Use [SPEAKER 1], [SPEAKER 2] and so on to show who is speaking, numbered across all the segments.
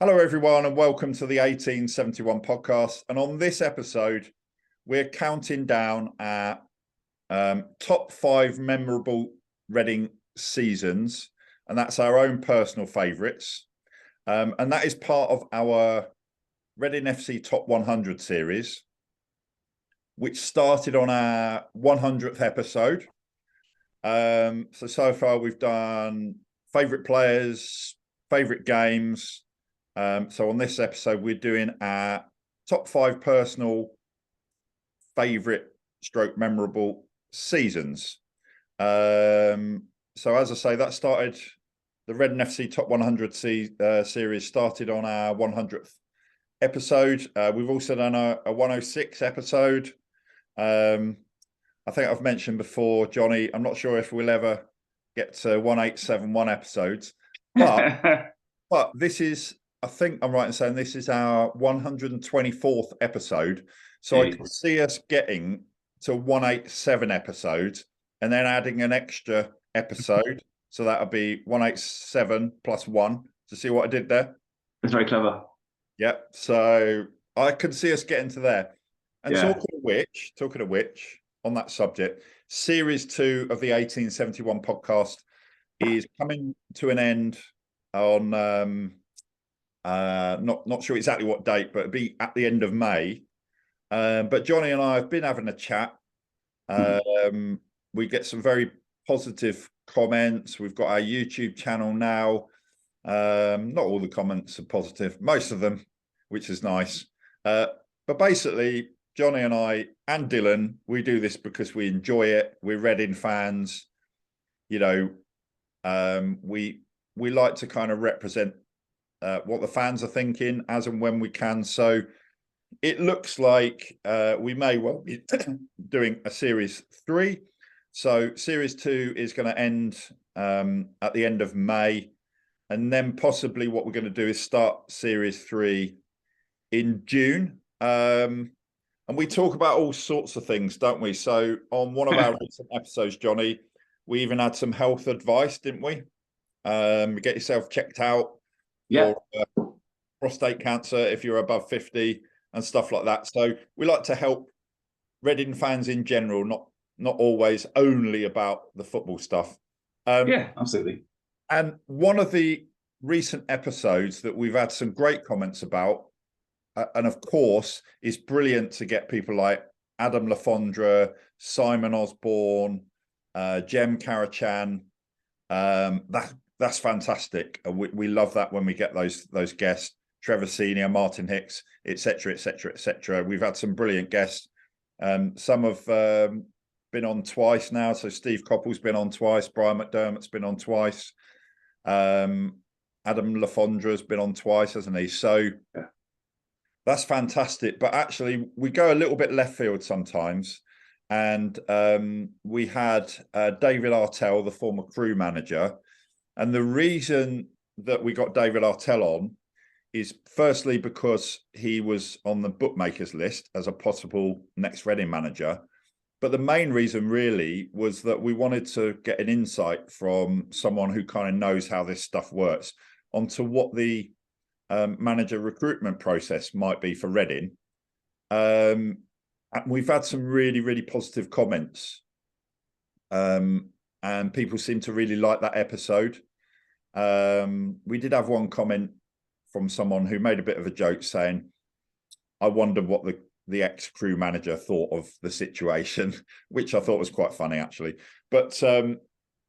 [SPEAKER 1] Hello, everyone, and welcome to the 1871 podcast. And on this episode, we're counting down our top 5 memorable Reading seasons, and that's our own personal favourites. And that is part of our Reading FC Top 100 series, which started on our 100th episode. So far, we've done favourite players, favourite games. So on this episode, we're doing our top 5 personal favourite stroke memorable seasons. So as I say, that started, the Reading FC Top 100 series started on our 100th episode. We've also done a 106 episode. I think I've mentioned before, Johnny, I'm not sure if we'll ever get to 1871 episodes, but this is, I think I'm right in saying this is our 124th episode. So I could see us getting to 187 episodes and then adding an extra episode. So that'll be 187 plus 1. To see what I did there?
[SPEAKER 2] It's very clever.
[SPEAKER 1] Yep. So I could see us getting to there. And talking of which, on that subject, series 2 of the 1871 podcast is coming to an end on not sure exactly what date, but it'll be at the end of May. But Johnny and I have been having a chat. We get some very positive comments. We've got our YouTube channel now. Not all the comments are positive, most of them, which is nice. But basically, Johnny and I and Dylan, we do this because we enjoy it. We're Reading fans. You know, we like to kind of represent what the fans are thinking as and when we can. So it looks like we may well be doing a series 3. So series 2 is going to end at the end of May. And then possibly what we're going to do is start series 3 in June. And we talk about all sorts of things, don't we? So on one of our recent episodes, Johnny, we even had some health advice, didn't we? Get yourself checked out for prostate cancer if you're above 50 and stuff like that. So we like to help Reading fans in general, not always only about the football stuff.
[SPEAKER 2] Yeah, absolutely.
[SPEAKER 1] And one of the recent episodes that we've had some great comments about, and of course, is brilliant to get people like Adam Lafondra, Simon Osborne, Jem Karachan. That's fantastic. We love that when we get those guests. Trevor Senior, Martin Hicks, etc., etc., etc. We've had some brilliant guests. Some have been on twice now. So Steve Coppell's been on twice. Brian McDermott's been on twice. Adam Lafondra's been on twice, hasn't he? So that's fantastic. But actually, we go a little bit left field sometimes. And we had David Artell, the former Crewe manager. And the reason that we got David Artell on is firstly because he was on the bookmakers list as a possible next Reading manager. But the main reason really was that we wanted to get an insight from someone who kind of knows how this stuff works onto what the manager recruitment process might be for Reading. And we've had some really, really positive comments. And people seem to really like that episode. We did have one comment from someone who made a bit of a joke saying, I wonder what the ex-Crewe manager thought of the situation, which I thought was quite funny, actually. But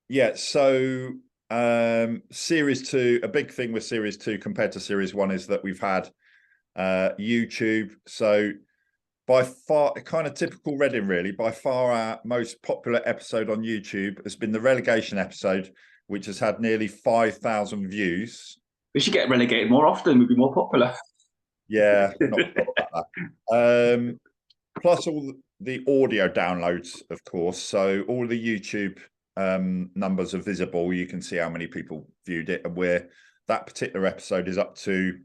[SPEAKER 1] yeah, so series 2, a big thing with series 2 compared to series 1 is that we've had YouTube. So by far, kind of typical Reading, really, by far our most popular episode on YouTube has been the relegation episode, which has had nearly 5,000 views.
[SPEAKER 2] We should get relegated more often. We'd be more popular.
[SPEAKER 1] Yeah, not sure about that. Plus all the audio downloads, of course. So all the YouTube numbers are visible. You can see how many people viewed it, and where that particular episode is up to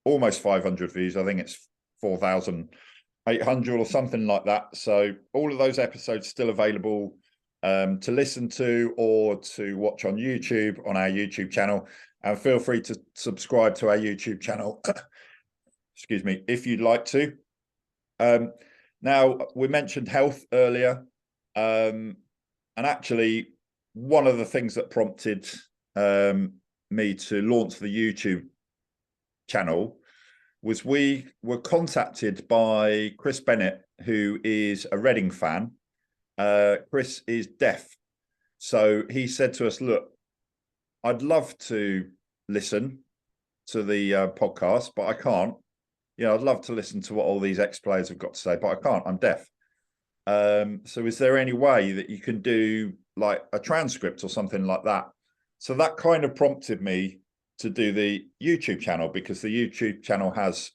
[SPEAKER 1] almost 500 views. I think it's 4,800 or something like that. So all of those episodes still available to listen to or to watch on YouTube, on our YouTube channel. And feel free to subscribe to our YouTube channel, excuse me, if you'd like to. Now, we mentioned health earlier. And actually, one of the things that prompted me to launch the YouTube channel was we were contacted by Chris Bennett, who is a Reading fan. Chris is deaf. So he said to us, look, I'd love to listen to the podcast, but I can't. I'd love to listen to what all these ex-players have got to say, but I can't. I'm deaf. So is there any way that you can do like a transcript or something like that? So that kind of prompted me to do the YouTube channel, because the YouTube channel has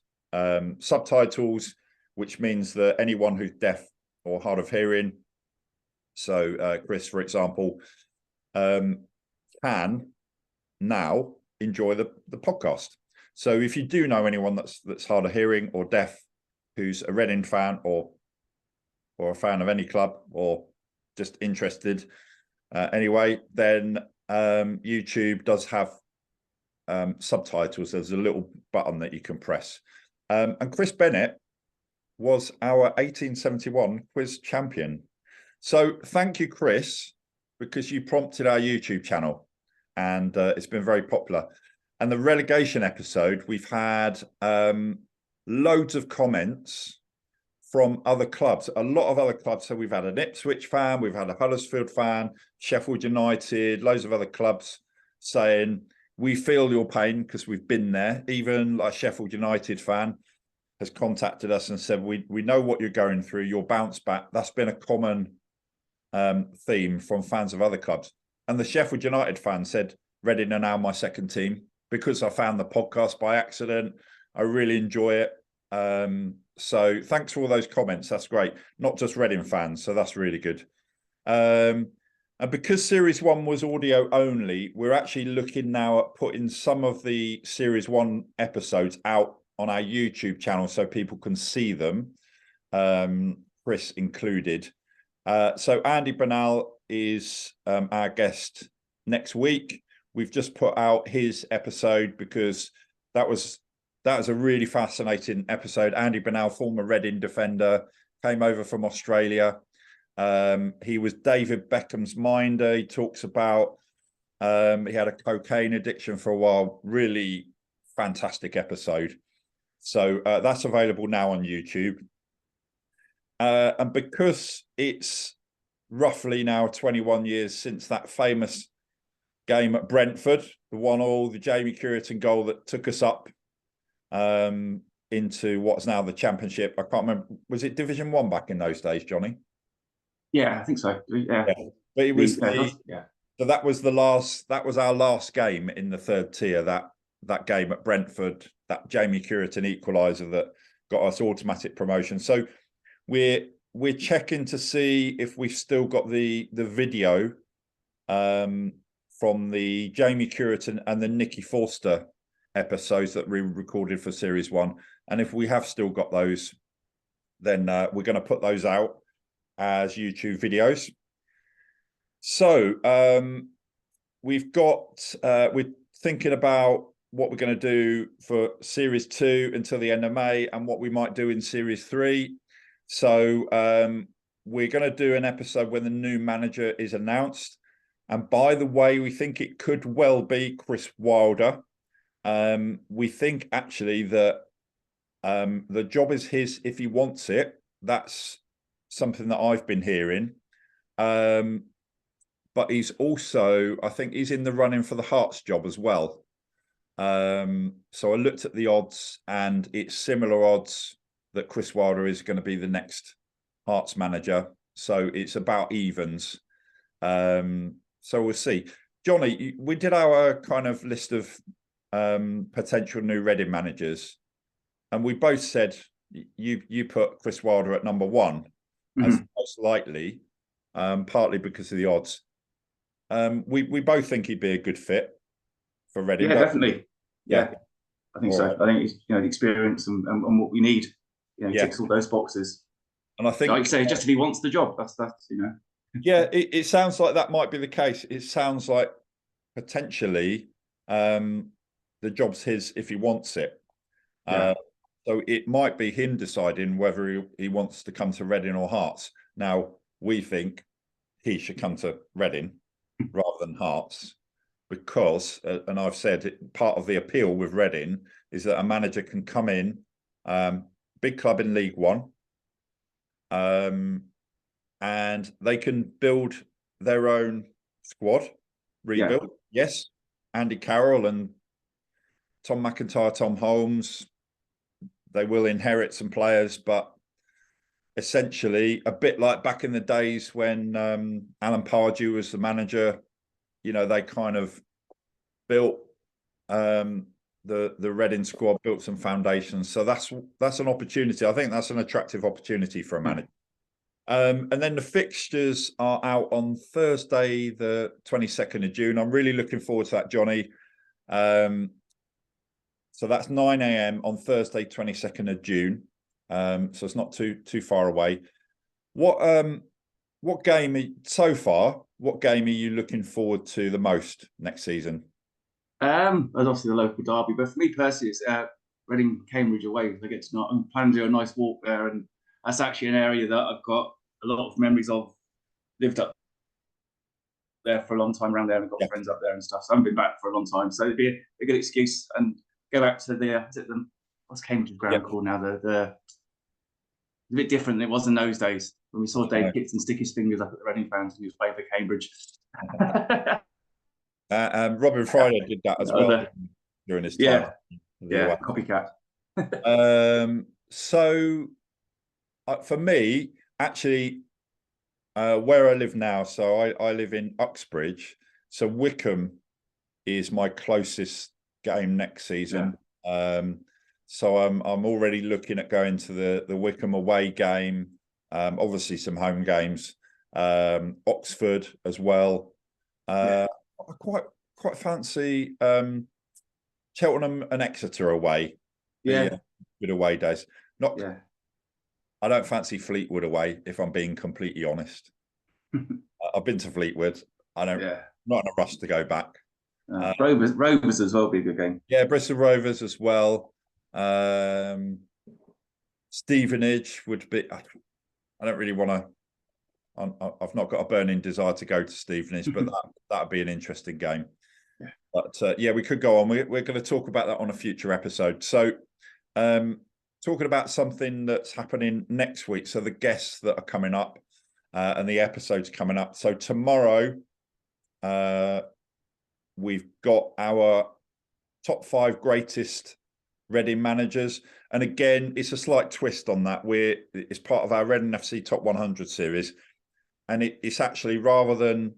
[SPEAKER 1] subtitles, which means that anyone who's deaf or hard of hearing, so Chris, for example, can now enjoy the podcast. So if you do know anyone that's hard of hearing or deaf, who's a Reading fan or a fan of any club, or just interested anyway, then YouTube does have subtitles. There's a little button that you can press. And Chris Bennett was our 1871 quiz champion. So thank you, Chris, because you prompted our YouTube channel, and it's been very popular. And the relegation episode, we've had loads of comments from other clubs, a lot of other clubs. So we've had an Ipswich fan, we've had a Huddersfield fan, Sheffield United, loads of other clubs saying, we feel your pain because we've been there. Even a Sheffield United fan has contacted us and said, we know what you're going through, your bounce back. That's been a common theme from fans of other clubs. And the Sheffield United fan said, Reading are now my second team because I found the podcast by accident. I really enjoy it. So thanks for all those comments. That's great. Not just Reading fans. So that's really good. And because Series 1 was audio only, we're actually looking now at putting some of the Series 1 episodes out on our YouTube channel so people can see them, Chris included. So Andy Bernal is our guest next week. We've just put out his episode because that was a really fascinating episode. Andy Bernal, former Reading defender, came over from Australia. He was David Beckham's minder. He talks about he had a cocaine addiction for a while. Really fantastic episode. So that's available now on YouTube. And because it's roughly now 21 years since that famous game at Brentford, the 1-1, the Jamie Cureton goal that took us up into what's now the Championship. I can't remember. Was it Division 1 back in those days, Johnny?
[SPEAKER 2] Yeah, I think so. Yeah.
[SPEAKER 1] But it was so that was our last game in the third tier, that game at Brentford, that Jamie Cureton equaliser that got us automatic promotion. So we're checking to see if we've still got the video from the Jamie Cureton and the Nicky Forster episodes that we recorded for Series 1. And if we have still got those, then we're going to put those out as YouTube videos. So we're thinking about what we're going to do for Series 2 until the end of May and what we might do in Series 3. So we're going to do an episode when the new manager is announced. And by the way, we think it could well be Chris Wilder. We think actually that the job is his if he wants it. That's something that I've been hearing. But he's also, I think he's in the running for the Hearts job as well. So I looked at the odds, and it's similar odds that Chris Wilder is going to be the next Hearts manager. So it's about evens. So we'll see. Johnny, we did our kind of list of potential new Reading managers, and we both said you put Chris Wilder at number 1 as most likely, partly because of the odds. We both think he'd be a good fit for Reading.
[SPEAKER 2] Yeah, definitely. Yeah, I think so. Right. I think it's the experience and what we need. Ticks all those boxes.
[SPEAKER 1] And I think,
[SPEAKER 2] like you say, just if he wants the job, that's.
[SPEAKER 1] Yeah, it sounds like that might be the case. It sounds like potentially the job's his if he wants it.
[SPEAKER 2] Yeah.
[SPEAKER 1] So it might be him deciding whether he wants to come to Reading or Hearts. Now, we think he should come to Reading rather than Hearts because, and I've said it, part of the appeal with Reading is that a manager can come in, big club in League One, and they can build their own squad, rebuild. Yeah. Yes, Andy Carroll and Tom McIntyre, Tom Holmes, they will inherit some players, but essentially a bit like back in the days when Alan Pardew was the manager, they kind of built the Reading squad, built some foundations. So that's an opportunity. I think that's an attractive opportunity for a manager. And then the fixtures are out on Thursday, the 22nd of June. I'm really looking forward to that, Johnny. So that's 9 a.m. on Thursday, 22nd of June. So it's not too far away. What game so far? What game are you looking forward to the most next season?
[SPEAKER 2] There's obviously the local derby, but for me personally, it's Reading Cambridge away. I'm planning to do a nice walk there, and that's actually an area that I've got a lot of memories of. Lived up there for a long time around there, and got friends up there and stuff. So I haven't been back for a long time, so it'd be a good excuse and go back to what's Cambridge ground called now? The a bit different than it was in those days when we saw Dave Kitson stick his fingers up at the Reading fans and he was playing for Cambridge.
[SPEAKER 1] Robin Friday did that as well during his time.
[SPEAKER 2] Yeah, copycat.
[SPEAKER 1] So for me, actually, where I live now, so I live in Uxbridge, so Wycombe is my closest game next season. So I'm already looking at going to the Wycombe away game. Obviously some home games, Oxford as well. I quite fancy Cheltenham and Exeter away. Good away days. I don't fancy Fleetwood away, if I'm being completely honest. I've been to Fleetwood. Not in a rush to go back.
[SPEAKER 2] Rovers as well be a good game.
[SPEAKER 1] Yeah, Bristol Rovers as well. Stevenage would be. I don't really want to. I've not got a burning desire to go to Stevenage, but that'd be an interesting game. Yeah. But we could go on. We're going to talk about that on a future episode. So, talking about something that's happening next week. So the guests that are coming up and the episodes coming up. So tomorrow, we've got our top 5 greatest Reading managers, and again, it's a slight twist on that. It's part of our Reading FC Top 100 series, and it's actually, rather than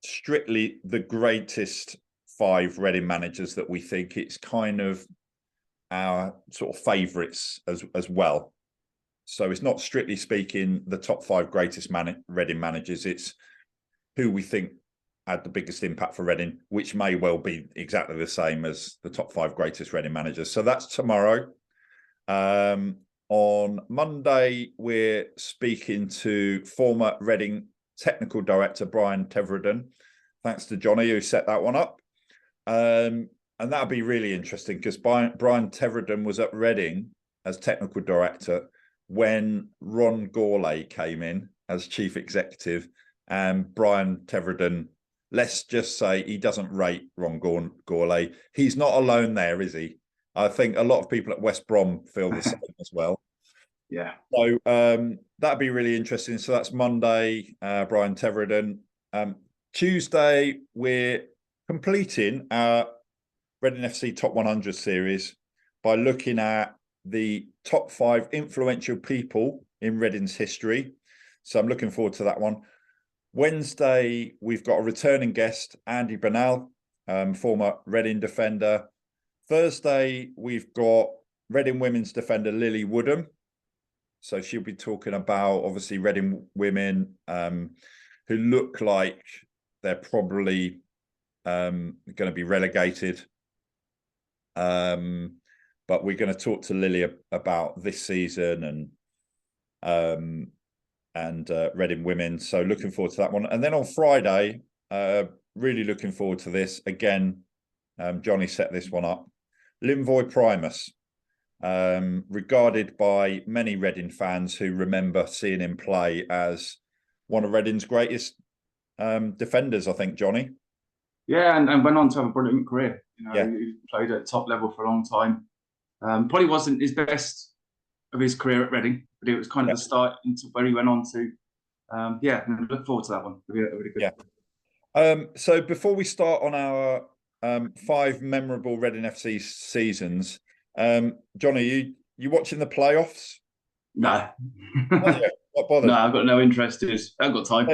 [SPEAKER 1] strictly the greatest 5 Reading managers that we think, it's kind of our sort of favourites as well. So it's not strictly speaking the top 5 greatest Reading managers. It's who we think had the biggest impact for Reading, which may well be exactly the same as the top 5 greatest Reading managers. So that's tomorrow. On Monday, we're speaking to former Reading technical director Brian Teverden. Thanks to Johnny who set that one up. And that'll be really interesting because Brian Teverden was at Reading as technical director when Ron Gourlay came in as chief executive, and Brian Teverden, let's just say, he doesn't rate Ron Gourlay. He's not alone there, is he? I think a lot of people at West Brom feel the same as well.
[SPEAKER 2] Yeah.
[SPEAKER 1] So that'd be really interesting. So that's Monday, Brian Teverden. Tuesday, we're completing our Reading FC Top 100 series by looking at the top 5 influential people in Reading's history. So I'm looking forward to that one. Wednesday, we've got a returning guest, Andy Bernal, former Reading defender. Thursday, we've got Reading women's defender Lily Woodham. So she'll be talking about, obviously, Reading women who look like they're probably going to be relegated. But we're going to talk to Lily about this season and Reading women. So looking forward to that one. And then on Friday, really looking forward to this. Again, Johnny set this one up. Linvoy Primus, regarded by many Reading fans who remember seeing him play as one of Reading's greatest defenders, I think, Johnny.
[SPEAKER 2] Yeah, and went on to have a brilliant career.
[SPEAKER 1] Yeah.
[SPEAKER 2] He played at top level for a long time. Probably wasn't his best of his career at Reading, but it was kind of the start into where he went on to. Yeah, and I look forward to that one. It'll be really good.
[SPEAKER 1] Yeah. So before we start on our 5 memorable Reading FC seasons, Johnny, you watching the playoffs?
[SPEAKER 2] No.
[SPEAKER 1] Oh, yeah, not bothered.
[SPEAKER 2] No, I've got no interest. I've got time.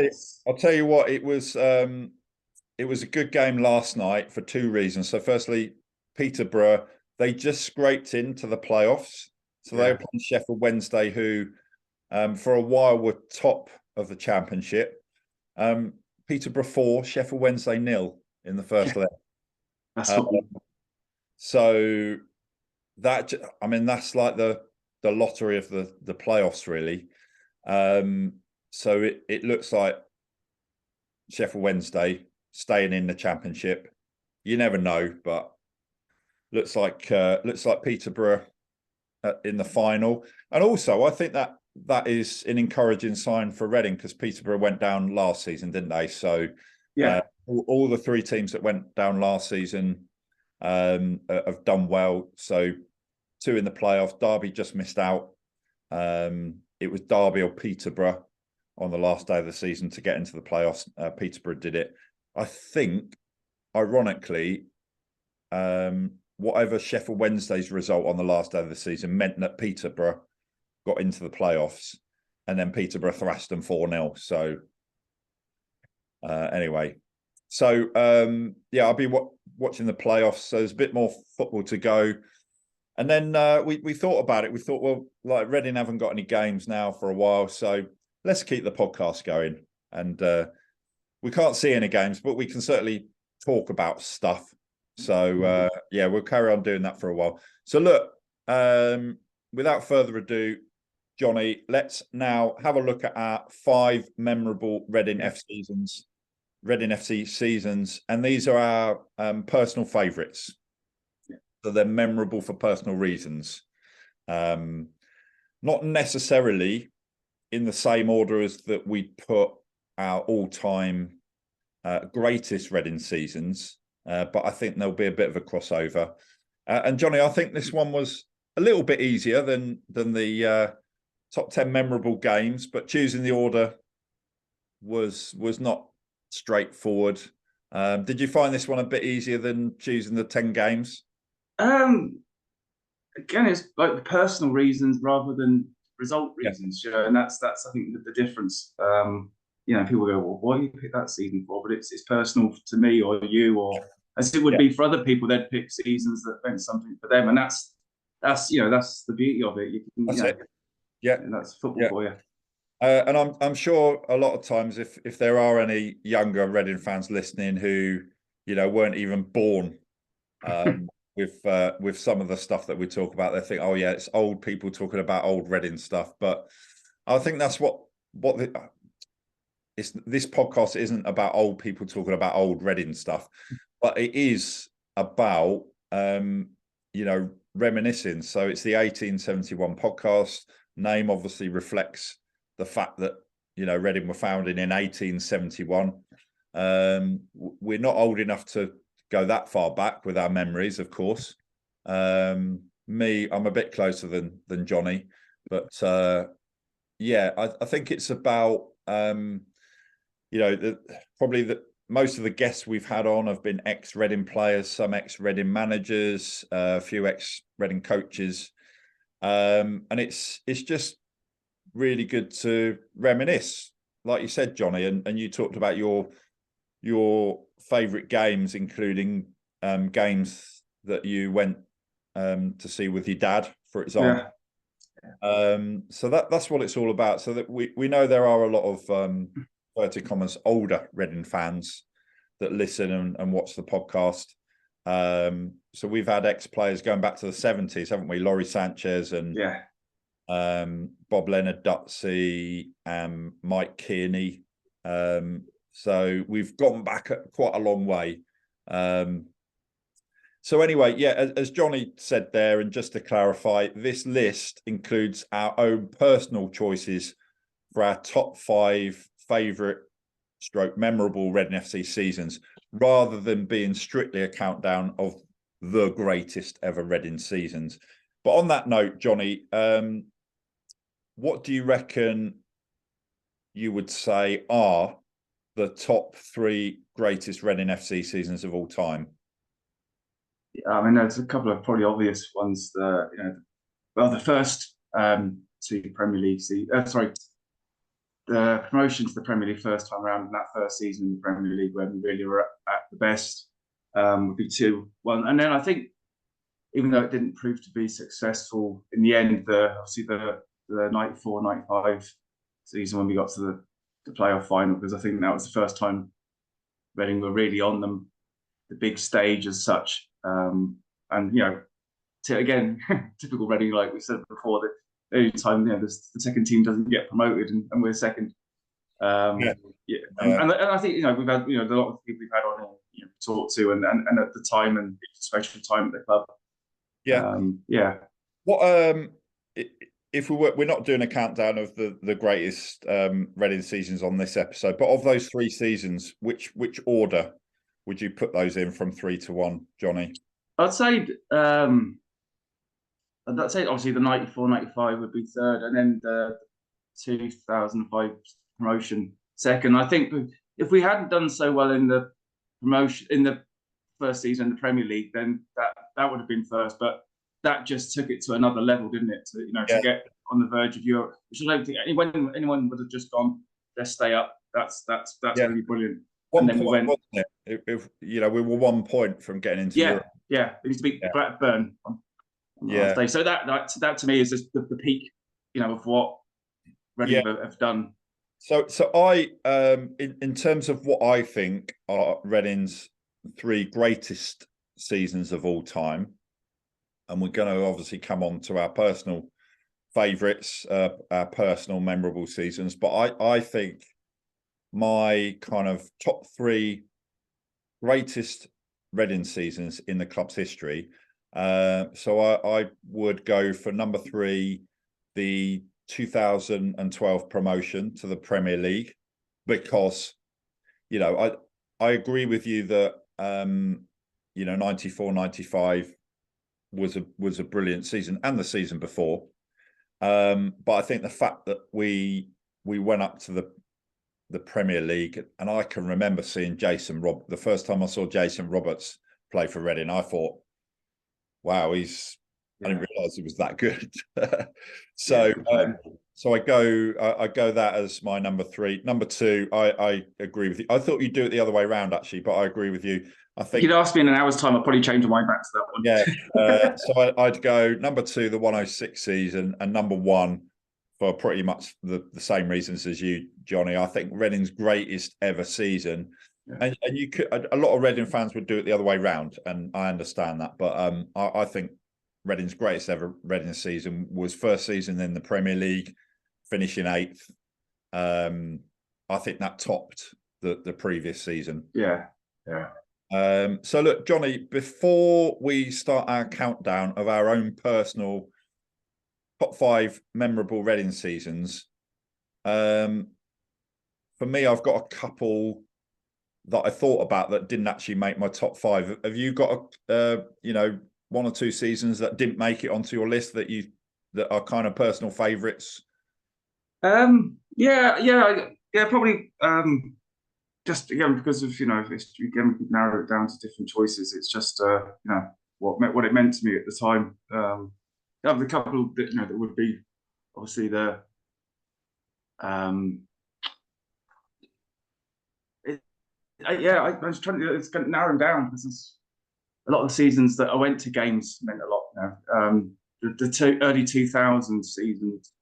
[SPEAKER 1] I'll tell you what, it was a good game last night for 2 reasons. So firstly, Peterborough, they just scraped into the playoffs. So they were playing Sheffield Wednesday, who for a while were top of the championship. Peterborough 4, Sheffield Wednesday 0 in the first leg.
[SPEAKER 2] That's football.
[SPEAKER 1] So that, I mean, that's like the lottery of the playoffs, really. So it looks like Sheffield Wednesday staying in the championship. You never know, but looks like Peterborough in the final. And also, I think that is an encouraging sign for Reading, because Peterborough went down last season, didn't they? So
[SPEAKER 2] yeah,
[SPEAKER 1] all the 3 teams that went down last season have done well. So 2 in the playoffs. Derby just missed out. It was Derby or Peterborough on the last day of the season to get into the playoffs. Peterborough did it. I think, ironically, whatever Sheffield Wednesday's result on the last day of the season meant that Peterborough got into the playoffs, and then Peterborough thrashed them 4-0. So anyway, so yeah, I'll be watching the playoffs. So there's a bit more football to go. And then we thought about it. We thought, well, like, Reading haven't got any games now for a while, so let's keep the podcast going. And we can't see any games, but we can certainly talk about stuff. So yeah, we'll carry on doing that for a while. So look, without further ado, Johnny, let's now have a look at our 5 memorable Reading FC seasons, and these are our personal favourites. So they're memorable for personal reasons, not necessarily in the same order as that we put our all-time greatest Reading seasons, but I think there'll be a bit of a crossover. And Johnny, I think this one was a little bit easier than the top 10 memorable games, but choosing the order was not straightforward. Did you find this one a bit easier than choosing the 10 games?
[SPEAKER 2] Again, it's like the personal reasons rather than result reasons, you know, and that's I think the difference. You know, people go, well, why do you pick that season for? But it's personal to me or you, or as it would be for other people. They'd pick seasons that meant something for them, and that's you know, that's the beauty of it.
[SPEAKER 1] That's it. Yeah,
[SPEAKER 2] and that's football for you.
[SPEAKER 1] And I'm sure a lot of times, if there are any younger Reading fans listening who, you know, weren't even born with some of the stuff that we talk about, they think, oh yeah, it's old people talking about old Reading stuff. But I think that's what this podcast isn't about, old people talking about old Reading stuff, but it is about you know, reminiscing. So it's the 1871 podcast. Name obviously reflects the fact that, you know, Reading were founded in 1871. We're not old enough to go that far back with our memories, of course. Me, I'm a bit closer than Johnny, but yeah, I think it's about you know, probably most of the guests we've had on have been ex-Reading players, some ex-Reading managers, a few ex-Reading coaches, and it's just really good to reminisce, like you said, Johnny, and you talked about your favourite games, including games that you went to see with your dad, for example. Yeah. So that's what it's all about. So that we know there are a lot of inverted commas older Reading fans that listen and watch the podcast. So we've had ex-players going back to the 70s, haven't we? Laurie Sanchez and Bob Leonard Dutsey, Mike Kearney. So we've gone back quite a long way. So anyway, yeah, as Johnny said there, and just to clarify, this list includes our own personal choices for our top 5 favourite / memorable Reading FC seasons, rather than being strictly a countdown of the greatest ever Reading seasons. But on that note, Johnny, what do you reckon you would say are the top 3 greatest Reading FC seasons of all time?
[SPEAKER 2] I mean, there's a couple of probably obvious ones. The first 2 Premier League the promotion to the Premier League first time around, and that first season in the Premier League when we really were at the best, would be 2-1. And then I think, even though it didn't prove to be successful in the end, obviously the 94-95 season when we got to the playoff final, because I think that was the first time Reading were really on the big stage as such. And again, typical Reading, like we said before, that any time the second team doesn't get promoted and we're second. And I think we've had a lot of people we've had on talked to and at the time, and especially time at the club.
[SPEAKER 1] What if we're not doing a countdown of the greatest Reading seasons on this episode, but of those 3 seasons, which order would you put those in from 3 to 1, Johnny?
[SPEAKER 2] I'd say obviously the 94-95 would be third, and then the 2005 promotion second. I think if we hadn't done so well in the promotion in the first season in the Premier League, then that would have been first. But that just took it to another level, didn't it? To get on the verge of Europe, which I don't think anyone would have just gone, let's stay up. That's really brilliant.
[SPEAKER 1] And then we went. If we were 1 point from getting into Europe.
[SPEAKER 2] Yeah, it needs to beat Blackburn. So that to me is just the peak, of what Reading have done.
[SPEAKER 1] So I in terms of what I think are Reading's 3 greatest seasons of all time, and we're going to obviously come on to our personal favourites, our personal memorable seasons, but I think my kind of top 3 greatest Reading seasons in the club's history. So I would go for number 3, the 2012 promotion to the Premier League, because I agree with you that 94-95 was a brilliant season, and the season before, but I think the fact that we went up to the Premier League, and I can remember seeing the first time I saw Jason Roberts play for Reading, I thought, wow, I didn't realise he was that good. So I go that as my number 3. Number 2, I agree with you. I thought you'd do it the other way around, actually, but I agree with you. I think
[SPEAKER 2] you'd ask me in an hour's time, I'd probably change my mind back to that one.
[SPEAKER 1] Yeah. So I'd go number 2, the 106 season, and number 1 for pretty much the same reasons as you, Johnny. I think Reading's greatest ever season. And you could, a lot of Reading fans would do it the other way round, and I understand that. But I think Reading's greatest ever Reading season was first season in the Premier League, finishing 8th. I think that topped the previous season.
[SPEAKER 2] Yeah.
[SPEAKER 1] So look, Johnny, before we start our countdown of our own personal top 5 memorable Reading seasons, for me, I've got a couple that I thought about that didn't actually make my top 5. Have you got 1 or 2 seasons that didn't make it onto your list that are kind of personal favourites?
[SPEAKER 2] Probably. Just again because of history, again we can narrow it down to different choices. It's just what it meant to me at the time. The couple that that would be obviously the I was trying to it's kind of narrowing down because a lot of the seasons that I went to games meant a lot. The early 2000s seasons,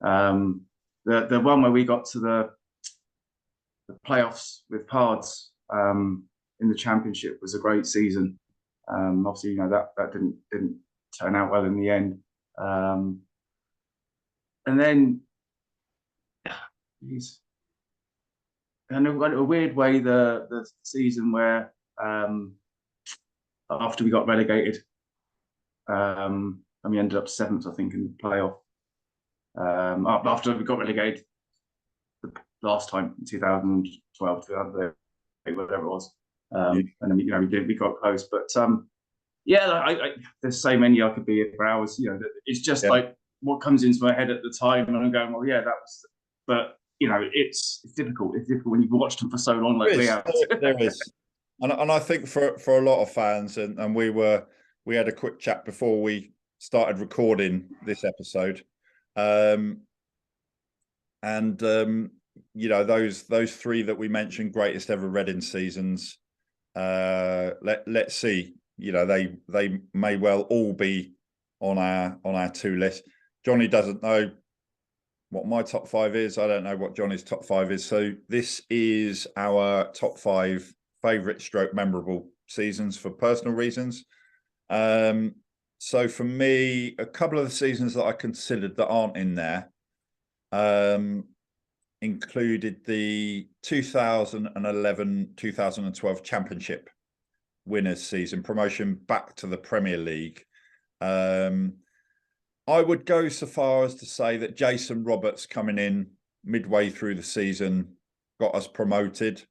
[SPEAKER 2] the one where we got to the playoffs with Pards in the Championship was a great season. Obviously, that didn't turn out well in the end. And then, in a weird way, the season where after we got relegated, and we ended up 7th, I think, in the playoff. After we got relegated the last time in 2012, 2008, whatever it was, and then we got close. But there's so many I could be here for hours. It's just like what comes into my head at the time, and I'm going, well, yeah, that was. But it's difficult. It's difficult when you've watched them for so long, like we have.
[SPEAKER 1] There is, and I think for a lot of fans, and we had a quick chat before we started recording this episode, those 3 that we mentioned, greatest ever Reading seasons. Let's see. They may well all be on our 2 list. Johnny doesn't know what my top 5 is. I don't know what Johnny's top 5 is. So this is our top 5 favourite / memorable seasons for personal reasons. So for me, a couple of the seasons that I considered that aren't in there included the 2011-2012 Championship winners season, promotion back to the Premier League. I would go so far as to say that Jason Roberts coming in midway through the season got us promoted.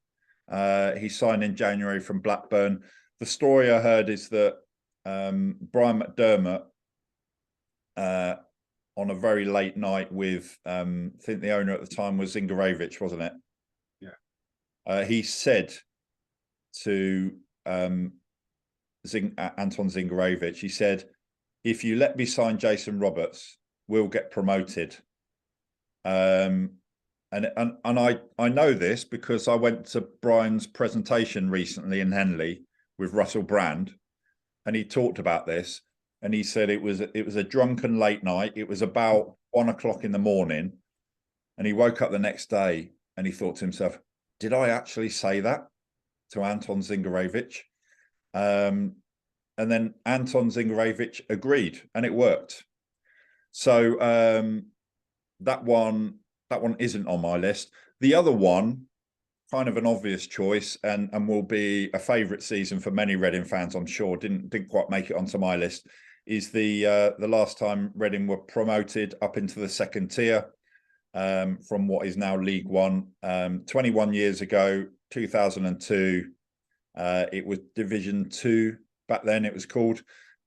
[SPEAKER 1] He signed in January from Blackburn. The story I heard is that Brian McDermott, on a very late night with, I think the owner at the time was Zingarevic, wasn't it?
[SPEAKER 2] Yeah.
[SPEAKER 1] He said to Anton Zingarevic, he said, if you let me sign Jason Roberts, we'll get promoted. And I know this because I went to Brian's presentation recently in Henley with Russell Brand, and he talked about this, and he said it was a drunken late night. It was about 1 o'clock in the morning, and he woke up the next day and he thought to himself, did I actually say that to Anton Zingarevic? And then Anton Zingarevic agreed, and it worked. So that one isn't on my list. The other one, kind of an obvious choice, and will be a favourite season for many Reading fans, I'm sure. Didn't quite make it onto my list. Is the last time Reading were promoted up into the 2nd tier from what is now League One. 21 years ago, 2002. It was Division 2 back then. It was called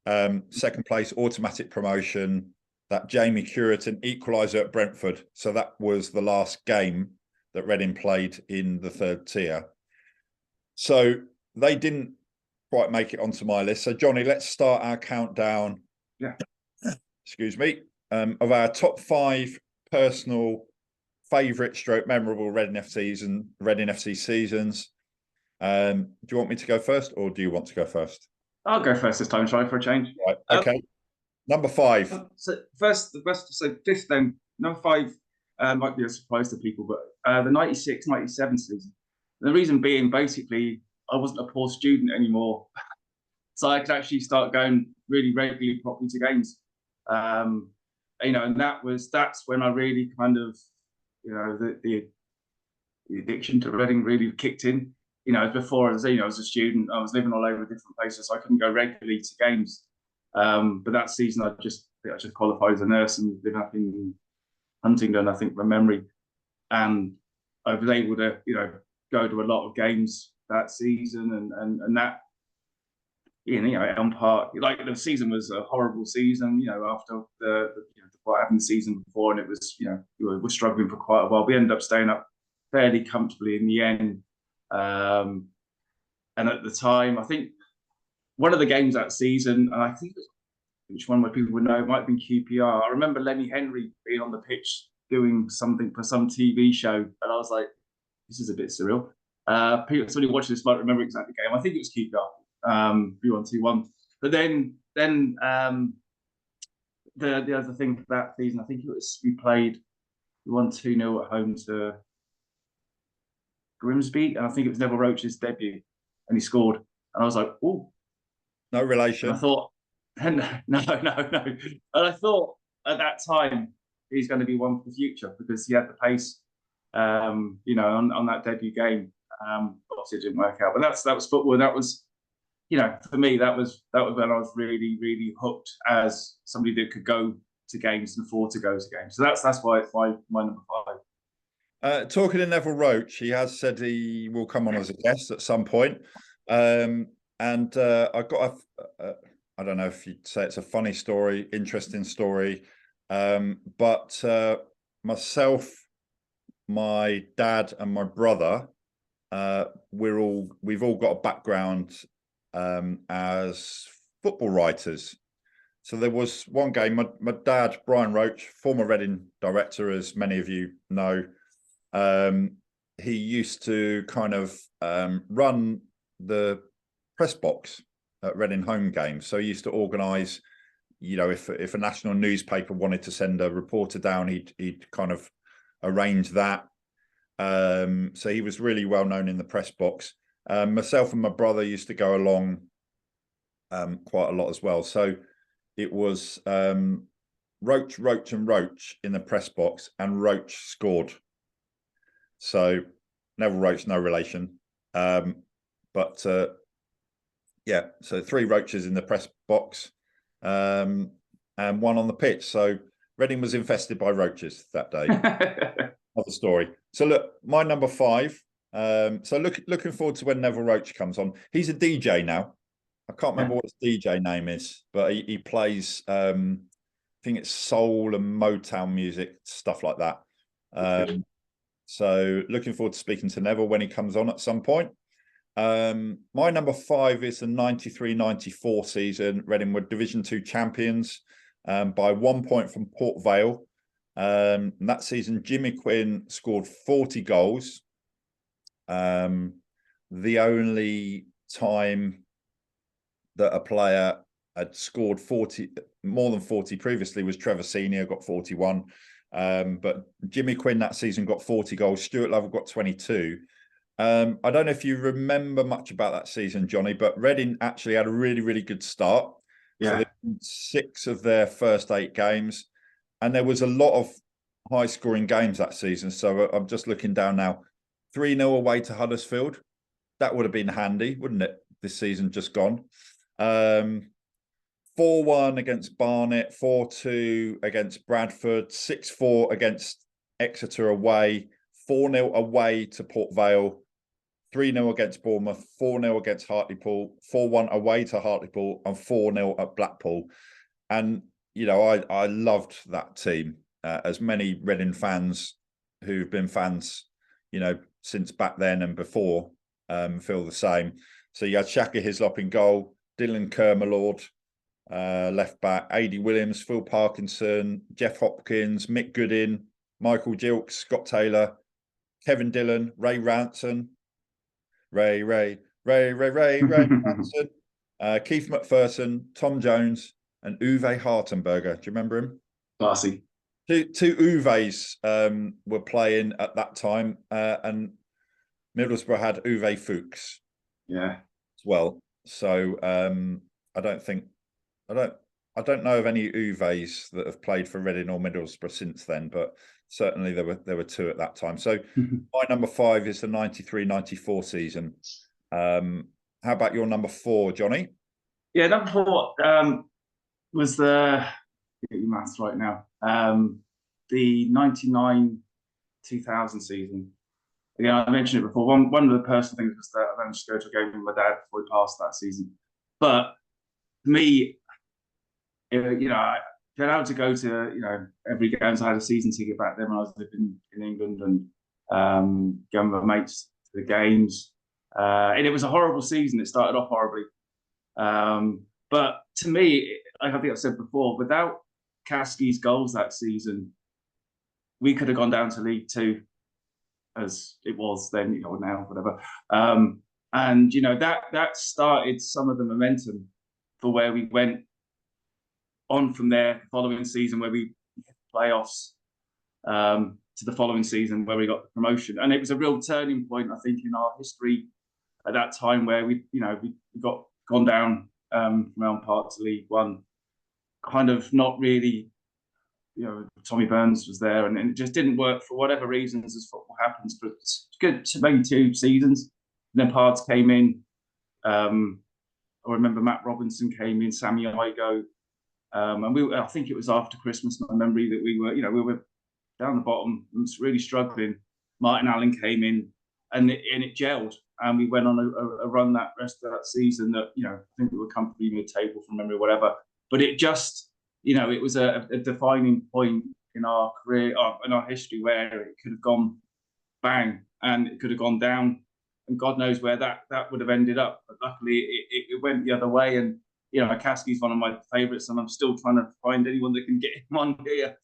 [SPEAKER 1] 2nd place, automatic promotion. That Jamie Curitan equaliser at Brentford. So that was the last game that Reading played in the 3rd tier. So they didn't quite make it onto my list. So Johnny, let's start our countdown.
[SPEAKER 2] Yeah.
[SPEAKER 1] Excuse me. Of our top 5 personal favourite / memorable Reading FC seasons. Do you want me to go first, or do you want to go first?
[SPEAKER 2] I'll go first this time, try for a change.
[SPEAKER 1] Right. Okay. Number 5.
[SPEAKER 2] So fifth then. Number 5 might be a surprise to people, but the 96-97 season. The reason being, basically, I wasn't a poor student anymore, so I could actually start going really regularly, properly to games. And that's when I really kind of, the addiction to Reading really kicked in. Before, as I was a student, I was living all over different places, so I couldn't go regularly to games. But that season, I just qualified as a nurse and living up in Huntingdon, I think, from memory. And I was able to, go to a lot of games that season, and that, Elm Park, like the season was a horrible season, after what happened the season before, and it was, we were struggling for quite a while. We ended up staying up fairly comfortably in the end. And at the time, I think one of the games that season, and I think which one where people would know, it might have been QPR. I remember Lenny Henry being on the pitch doing something for some TV show, and I was like, this is a bit surreal. Somebody watching this might remember exactly the game. I think it was QPR, 3-1-2-1. But then the other thing for that season, I think it was we won 2-0 at home to Grimsby, and I think it was Neville Roach's debut, and he scored, and I was like, "Oh,
[SPEAKER 1] no relation."
[SPEAKER 2] And I thought, no. And I thought at that time he's going to be one for the future because he had the pace, on that debut game. Obviously, it didn't work out, but that was football. That was, for me, that was when I was really, really hooked as somebody that could go to games and afford to go to games. So that's why it's my number 5.
[SPEAKER 1] Talking to Neville Roach, he has said he will come on as a guest at some point. And I got I don't know if you'd say it's a funny story, interesting story, but myself, my dad, and my brother, we've all got a background as football writers. So there was one game, my dad, Brian Roach, former Reading director, as many of you know, he used to kind of run the press box at Reading home games. So he used to organise, if a national newspaper wanted to send a reporter down, he'd kind of arrange that. So he was really well known in the press box. Myself and my brother used to go along quite a lot as well. So it was Roach, Roach, and Roach in the press box, and Roach scored. So Neville Roach, no relation. But yeah, so 3 Roaches in the press box and 1 on the pitch. So Reading was infested by roaches that day. Another story. So look, my number 5. So looking forward to when Neville Roach comes on. He's a DJ now. I can't remember what his DJ name is, but he plays, I think it's soul and Motown music, stuff like that. So looking forward to speaking to Neville when he comes on at some point. My number 5 is the 93-94 season. Reading were Division 2 champions by 1 point from Port Vale. And that season, Jimmy Quinn scored 40 goals. The only time that a player had scored more than 40 previously was Trevor Senior, got 41. But Jimmy Quinn that season got 40 goals. Stuart Lovell got 22. I don't know if you remember much about that season, Johnny, but Reading actually had a really, really good start.
[SPEAKER 2] Yeah.
[SPEAKER 1] So they won 6 of their first 8 games. And there was a lot of high-scoring games that season. So I'm just looking down now. 3-0 away to Huddersfield. That would have been handy, wouldn't it? This season just gone. 4-1 against Barnet, 4-2 against Bradford, 6-4 against Exeter away, 4-0 away to Port Vale, 3-0 against Bournemouth, 4-0 against Hartlepool, 4-1 away to Hartlepool, and 4-0 at Blackpool. And, I loved that team. As many Reading fans who've been fans, since back then and before feel the same. So you had Shaka Hislop in goal, Dylan Kermalord, left back, Adi Williams, Phil Parkinson, Jeff Hopkins, Mick Goodin, Michael Gilks, Scott Taylor, Kevin Dillon, Ray Ranson, Ray Ranson, Keith McPherson, Tom Jones, and Uwe Hartenberger. Do you remember him?
[SPEAKER 2] Classy.
[SPEAKER 1] Two Uves were playing at that time, and Middlesbrough had Uwe Fuchs.
[SPEAKER 2] Yeah.
[SPEAKER 1] As well. So I don't know of any Uves that have played for Reading or Middlesbrough since then, but certainly there were 2 at that time. So my number 5 is the 93-94 season. How about your number 4, Johnny?
[SPEAKER 2] Yeah, number 4 was the, get your maths right now, the 99-2000 season. Again, I mentioned it before. One of the personal things was that I managed to go to a game with my dad before he passed that season. But for me, being able to go to every game. So I had a season ticket back then when I was living in England, and going with my mates to the games. And it was a horrible season. It started off horribly. But to me, like I think I've said before, without Caskey's goals that season, we could have gone down to League Two, as it was then, or now, whatever. And that started some of the momentum for where we went on from there. The following season, where we hit the playoffs, to the following season where we got the promotion, and it was a real turning point, I think, in our history at that time, where we got gone down from Elm Park to League One, kind of not really Tommy Burns was there, and it just didn't work for whatever reasons, as football happens. But it's good, maybe 2 seasons. And then Pards came in. I remember Matt Robinson came in, Sammy Igo, and I think it was after Christmas, my memory, that we were down the bottom and really struggling. Martin Allen came in, and it gelled, and we went on a run that rest of that season that, I think we were comfortably mid-table from memory, whatever. But it just, it was a defining point in our career, in our history, where it could have gone bang, and it could have gone down, and God knows where that would have ended up. But luckily, it went the other way. And Kasky's one of my favourites, and I'm still trying to find anyone that can get him on here.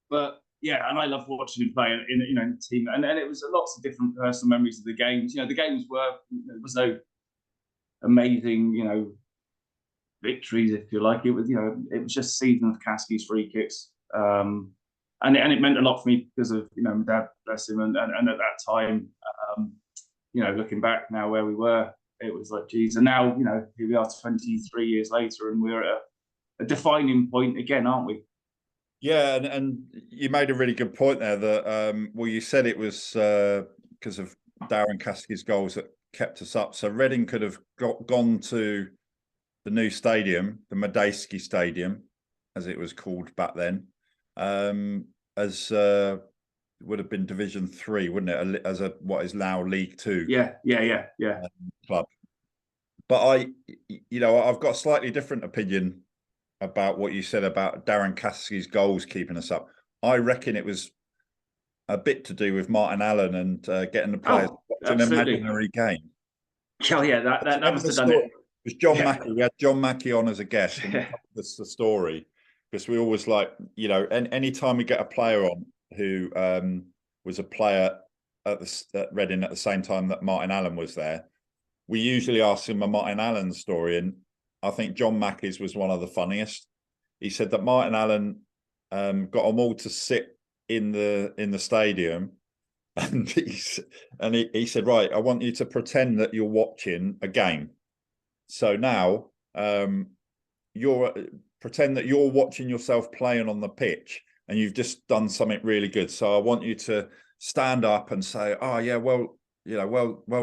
[SPEAKER 2] But yeah, and I love watching him play in the team. And it was lots of different personal memories of the games. The games there was no amazing, victories, if you like. It was, it was just a season of Kasky's free kicks. And it meant a lot for me because of, my dad, bless him. And at that time, looking back now where we were, it was like, geez. And now, here we are 23 years later, and we're at a defining point again, aren't we?
[SPEAKER 1] Yeah, and you made a really good point there that, you said it was because of Darren Kasky's goals that kept us up. So Reading could have gone to the new stadium, the Madejski Stadium, as it was called back then, as would have been Division 3, wouldn't it? As what is now League 2.
[SPEAKER 2] Yeah.
[SPEAKER 1] Club. But I've got a slightly different opinion about what you said about Darren Kasky's goals keeping us up. I reckon it was a bit to do with Martin Allen and getting the players to an imaginary game.
[SPEAKER 2] Oh yeah, that must have done it.
[SPEAKER 1] It was John Mackey. We had John Mackey on as a guest, and that's the story, because we always any time we get a player on who was a player at Reading at the same time that Martin Allen was there, we usually ask him a Martin Allen story, and I think John Mackey's was one of the funniest. He said that Martin Allen got them all to sit in the stadium, and he said, right, I want you to pretend that you're watching a game. So now pretend that you're watching yourself playing on the pitch, and you've just done something really good. So I want you to stand up and say, oh yeah, well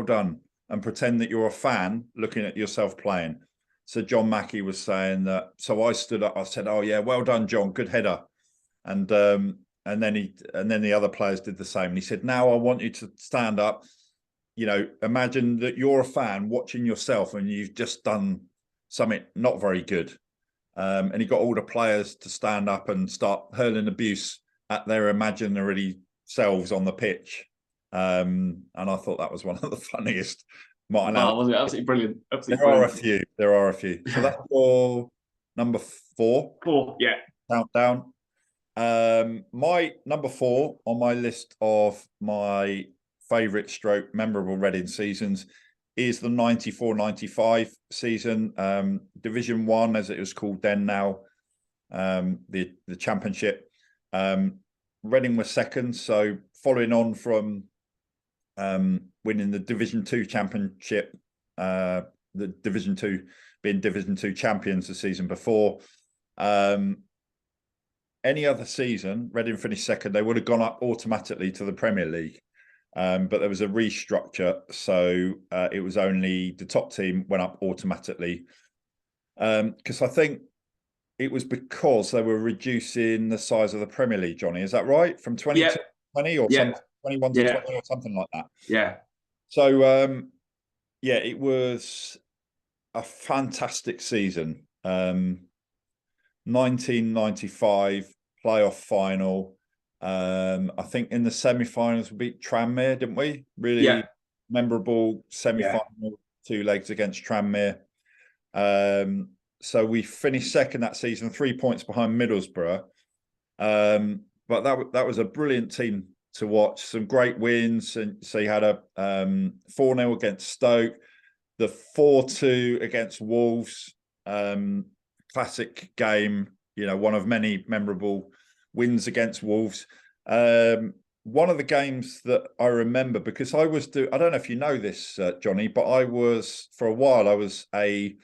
[SPEAKER 1] done, and pretend that you're a fan looking at yourself playing. So John Mackey was saying that. So I stood up. I said, "Oh yeah, well done, John. Good header." And then the other players did the same. And he said, "Now I want you to stand up. Imagine that you're a fan watching yourself, and you've just done something not very good." And he got all the players to stand up and start hurling abuse at their imaginary selves on the pitch. And I thought that was one of the funniest.
[SPEAKER 2] Martin Allen. Was it absolutely brilliant?
[SPEAKER 1] There are a few. So that's for number 4.
[SPEAKER 2] 4, yeah.
[SPEAKER 1] Countdown. My number 4 on my list of my favourite / memorable Reading seasons is the 94-95 season, Division 1, as it was called then. Now, the Championship. Reading was second, so following on from winning the Division 2 Championship, the Division 2 being Division 2 champions the season before. Any other season, Reading finished second, they would have gone up automatically to the Premier League. But there was a restructure, so it was only the top team went up automatically. Because I think it was because they were reducing the size of the Premier League, Johnny. Is that right? From 20 to 20 or 21 to 20 or something like that.
[SPEAKER 2] Yeah.
[SPEAKER 1] So, it was a fantastic season. 1995 playoff final. I think in the semi-finals we beat Tranmere, didn't we? Really memorable semi-final, 2 legs against Tranmere. So we finished second that season, 3 points behind Middlesbrough. But that was a brilliant team to watch. Some great wins, and so you had a 4-0 against Stoke, the 4-2 against Wolves. Classic game, one of many memorable wins against Wolves. One of the games that I remember, because I don't know if you know this, Johnny, but for a while I was a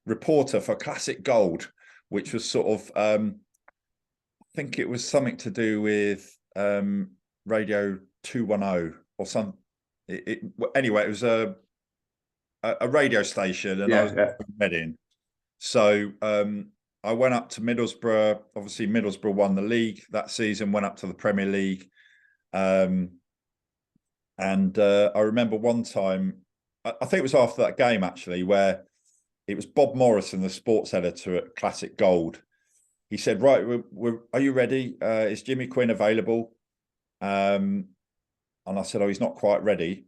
[SPEAKER 1] reporter for Classic Gold, which was sort of, I think it was something to do with Radio 210 or some. Anyway, it was a radio station, and I was in Reading. So I went up to Middlesbrough. Obviously, Middlesbrough won the league that season, went up to the Premier League. And I remember one time, I think it was after that game actually, where it was Bob Morrison, the sports editor at Classic Gold. He said, "Right, are you ready? Is Jimmy Quinn available?" And I said, "Oh, he's not quite ready."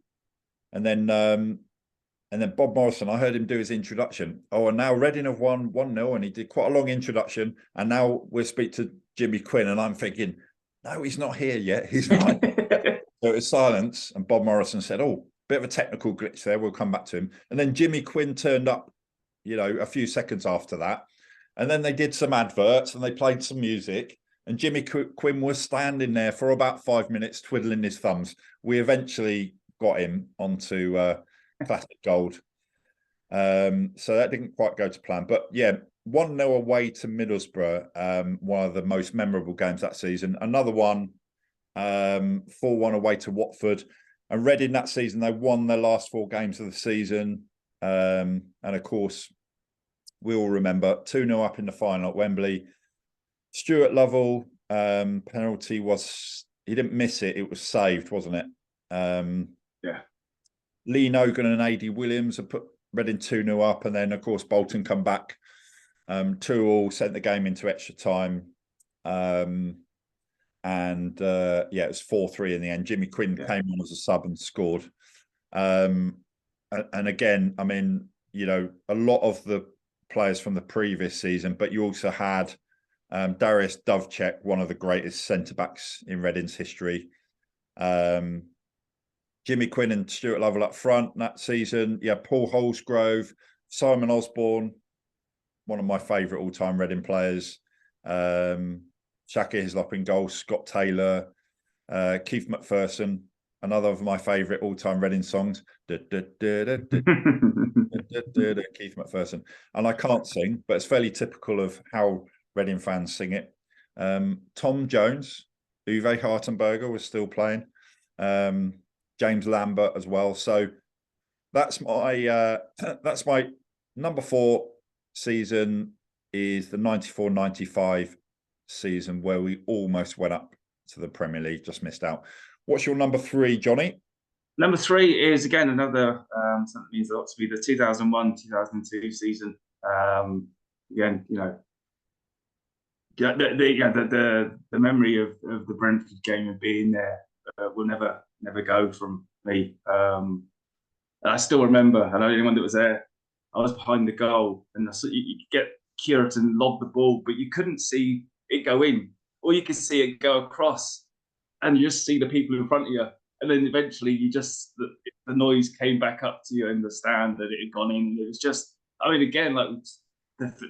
[SPEAKER 1] And then Bob Morrison, I heard him do his introduction. Oh, and now Reading have won 1-0, and he did quite a long introduction. And now we'll speak to Jimmy Quinn. And I'm thinking, no, he's not here yet. He's not. So it was silence, and Bob Morrison said, "Oh, bit of a technical glitch there. We'll come back to him." And then Jimmy Quinn turned up, a few seconds after that. And then they did some adverts and they played some music. And Jimmy Quinn was standing there for about 5 minutes, twiddling his thumbs. We eventually got him onto Classic Gold. So that didn't quite go to plan. But yeah, 1-0 away to Middlesbrough, one of the most memorable games that season. Another one, 4-1 away to Watford. And Reading that season, they won their last 4 games of the season. And of course, we all remember 2-0 up in the final at Wembley. Stuart Lovell, penalty was, he didn't miss it. It was saved, wasn't it?
[SPEAKER 2] Yeah.
[SPEAKER 1] Lee Nogan and A.D. Williams have put Reading 2-0 up. And then, of course, Bolton come back 2-2, sent the game into extra time. It was 4-3 in the end. Jimmy Quinn came on as a sub and scored. And again, I mean, a lot of the players from the previous season, but you also had Darius Dovcek, one of the greatest centre-backs in Reading's history. Jimmy Quinn and Stuart Lovell up front that season. Yeah, Paul Holsgrove, Simon Osborne, one of my favourite all-time Reading players. Shaka Hislop in goal, Scott Taylor, Keith McPherson, another of my favourite all-time Reading songs. Keith McPherson. And I can't sing, but it's fairly typical of how Reading fans sing it. Tom Jones, Uwe Hartenberger was still playing. James Lambert as well. So that's my number 4 season is the 94-95 season where we almost went up to the Premier League, just missed out. What's your number 3, Johnny?
[SPEAKER 2] Number 3 is again another something that means a lot to me. The 2001-2002 season. Again, the memory of the Brentford game and being there will never go from me. I still remember, and anyone that was there, I was behind the goal, and you get Curitan lob the ball, but you couldn't see it go in, or you could see it go across, and you just see the people in front of you. And then eventually the noise came back up to you in the stand that it had gone in. It was just, I mean, again, like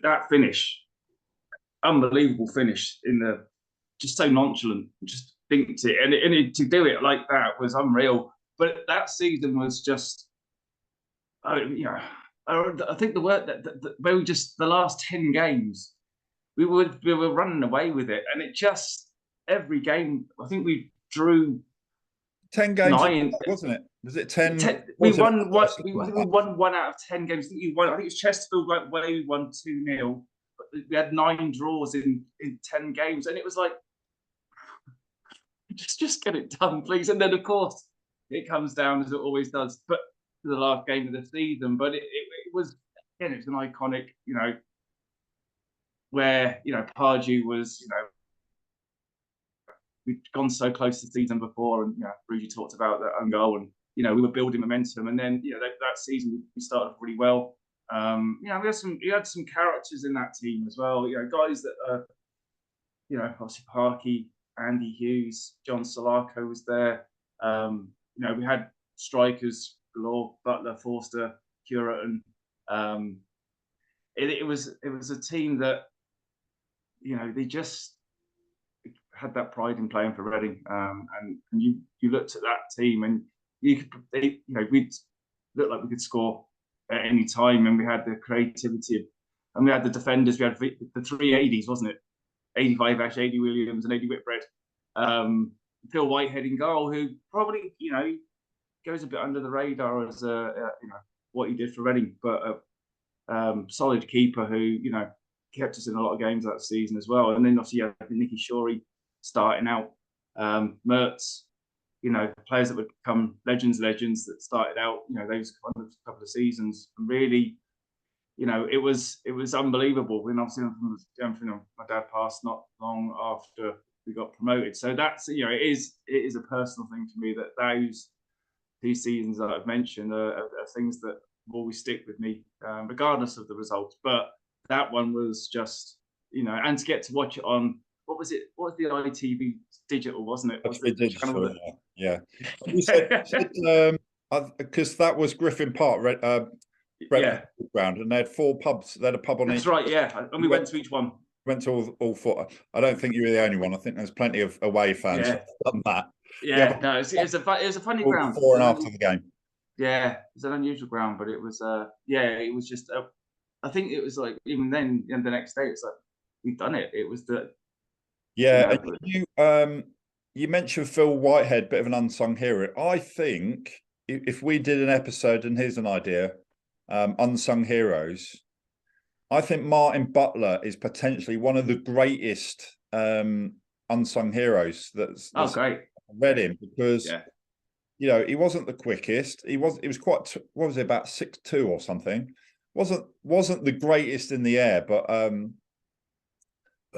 [SPEAKER 2] that finish, unbelievable finish just so nonchalant, just thinked it. And to do it like that was unreal. But that season was just, I think the word where we just, the last 10 games, we were running away with it. And it just, every game, I think we drew
[SPEAKER 1] 10 games, wasn't it? Was it 10?
[SPEAKER 2] We won 1 out of 10 games. I think it was Chesterfield where we won 2-0. But we had 9 draws in 10 games, and it was like, just get it done, please. And then of course it comes down, as it always does, but to the last game of the season. But it was, again, it's an iconic, where Pardew was, we'd gone so close the season before, and Rudy talked about that own goal, and we were building momentum, and then that season we started really well. We had some characters in that team as well. Guys that are, obviously Parky, Andy Hughes, John Solako was there. We had strikers galore: Butler, Forster, Curitan. It was a team that they just had that pride in playing for Reading, and you looked at that team, and we'd looked like we could score at any time, and we had the creativity, and we had the defenders. We had the 3 80s, wasn't it? 85 Ash, 80 Williams, and 80 Whitbread. Phil Whitehead in goal, who probably, goes a bit under the radar as what he did for Reading, but a solid keeper who kept us in a lot of games that season as well. And then obviously you have Nicky Shorey starting out, Mertz, players that would become legends that started out, those couple of seasons. And really, it was unbelievable. And obviously my dad passed not long after we got promoted. So that's, it is a personal thing to me that those two seasons that I've mentioned are things that will always stick with me, regardless of the results. But that one was just, and to get to watch it on, what was it? What was the ITV digital, wasn't it?
[SPEAKER 1] That's digital, yeah. You said, because that was Griffin Park, Brentford ground, and they had 4 pubs. They had a pub on each.
[SPEAKER 2] That's right, yeah. And we went to each one.
[SPEAKER 1] Went to all 4. I don't think you were the only one. I think there's plenty of away fans that have done that.
[SPEAKER 2] Yeah, no, it was a funny ground.
[SPEAKER 1] Before and after the game.
[SPEAKER 2] Yeah, it was an unusual ground, but it was it was just I think it was like, even then, and the next day it's like, we've done it. It was the
[SPEAKER 1] you mentioned Phil Whitehead, bit of an unsung hero. I think if we did an episode, and here's an idea, unsung heroes, I think Martin Butler is potentially one of the greatest unsung heroes that's
[SPEAKER 2] great.
[SPEAKER 1] Read him, because he wasn't the quickest. He was quite, what was it, about 6'2" or something. Wasn't the greatest in the air, but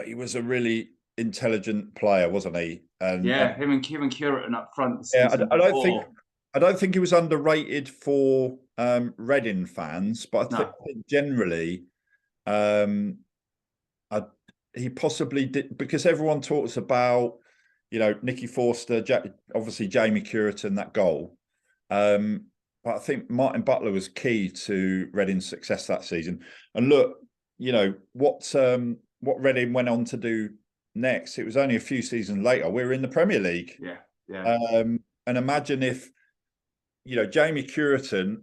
[SPEAKER 1] he was a really intelligent player, wasn't he? And
[SPEAKER 2] him and Curitan up front.
[SPEAKER 1] I don't think he was underrated for Reading fans, but I think generally he possibly did, because everyone talks about Nicky Forster, obviously Jamie Curitan, that goal. But I think Martin Butler was key to Reading's success that season. And look, what Reading went on to do next, it was only a few seasons later, we were in the Premier League. And imagine if, Jamie Curitan,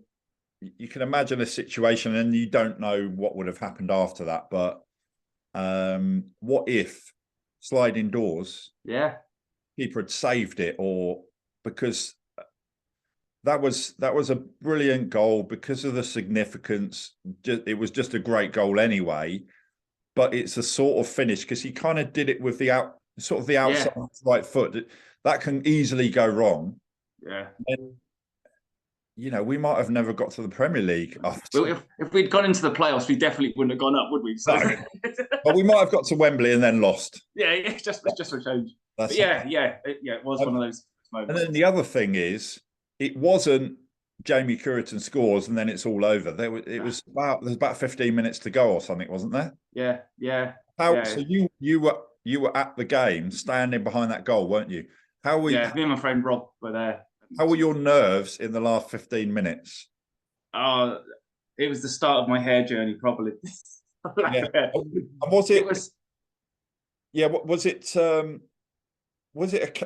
[SPEAKER 1] you can imagine a situation, and you don't know what would have happened after that, but what if sliding doors, keeper had saved it, or because that was a brilliant goal because of the significance. It was just a great goal anyway, but it's a sort of finish, because he kind of did it with the outside right foot. That can easily go wrong. And, we might have never got to the Premier League after.
[SPEAKER 2] Well, if we'd gone into the playoffs, we definitely wouldn't have gone up, would we? So.
[SPEAKER 1] No. Well, we might have got to Wembley and then lost.
[SPEAKER 2] Just for change. It was one of those moments.
[SPEAKER 1] And then the other thing is, it wasn't Jamie Curitan scores and then it's all over. There's about 15 minutes to go or something, wasn't there?
[SPEAKER 2] Yeah.
[SPEAKER 1] So you were at the game, standing behind that goal, weren't you?
[SPEAKER 2] Me and my friend Rob were there.
[SPEAKER 1] How were your nerves in the last 15 minutes?
[SPEAKER 2] It was the start of my hair journey, probably.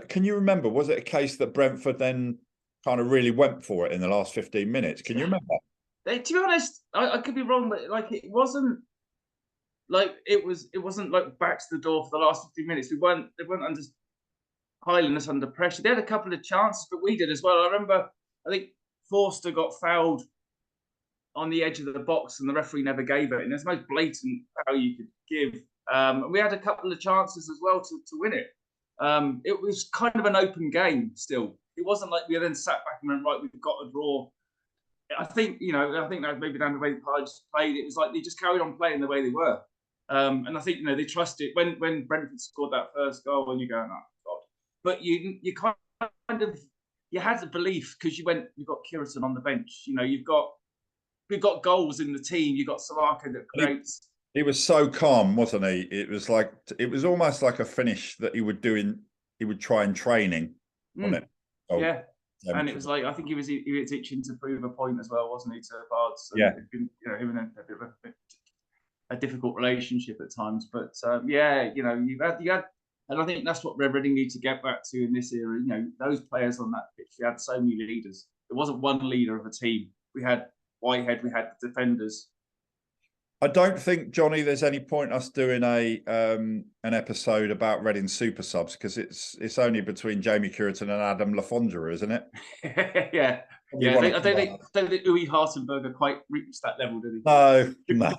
[SPEAKER 1] Can you remember, was it a case that Brentford then kind of really went for it in the last 15 minutes? Can you remember?
[SPEAKER 2] To be honest, I could be wrong, but it wasn't like it wasn't like back to the door for the last 15 minutes. They weren't under piling us under pressure. They had a couple of chances, but we did as well. I remember, I think Forster got fouled on the edge of the box and the referee never gave it. And it's the most blatant foul you could give. We had a couple of chances as well to win it. It was kind of an open game still. It wasn't like we then sat back and went, right, we've got a draw. I think that maybe down the way the Pies played, it was like they just carried on playing the way they were. And I think, they trusted when Brentford scored that first goal, and you go, oh, God. But you kind of, you had the belief, because you've got Curitan on the bench. We've got goals in the team. You've got Salaka that creates.
[SPEAKER 1] He was so calm, wasn't he? It was almost like a finish that he would try in training, wasn't it?
[SPEAKER 2] And it was like, I think he was itching to prove a point as well, wasn't he, to Bards? It'd been, him and a bit of a difficult relationship at times, but you had, and I think that's what Reading need to get back to in this era. Those players on that pitch, we had so many leaders. It wasn't one leader of a team. We had Whitehead, we had the defenders.
[SPEAKER 1] I don't think, Johnny, there's any point us doing an episode about Reading super subs, because it's only between Jamie Cureton and Adam Lafondra, isn't it?
[SPEAKER 2] Yeah.
[SPEAKER 1] Probably
[SPEAKER 2] Yeah,
[SPEAKER 1] one
[SPEAKER 2] I
[SPEAKER 1] of
[SPEAKER 2] don't think Uwe Hartenberger quite reached that level, did he?
[SPEAKER 1] No, no.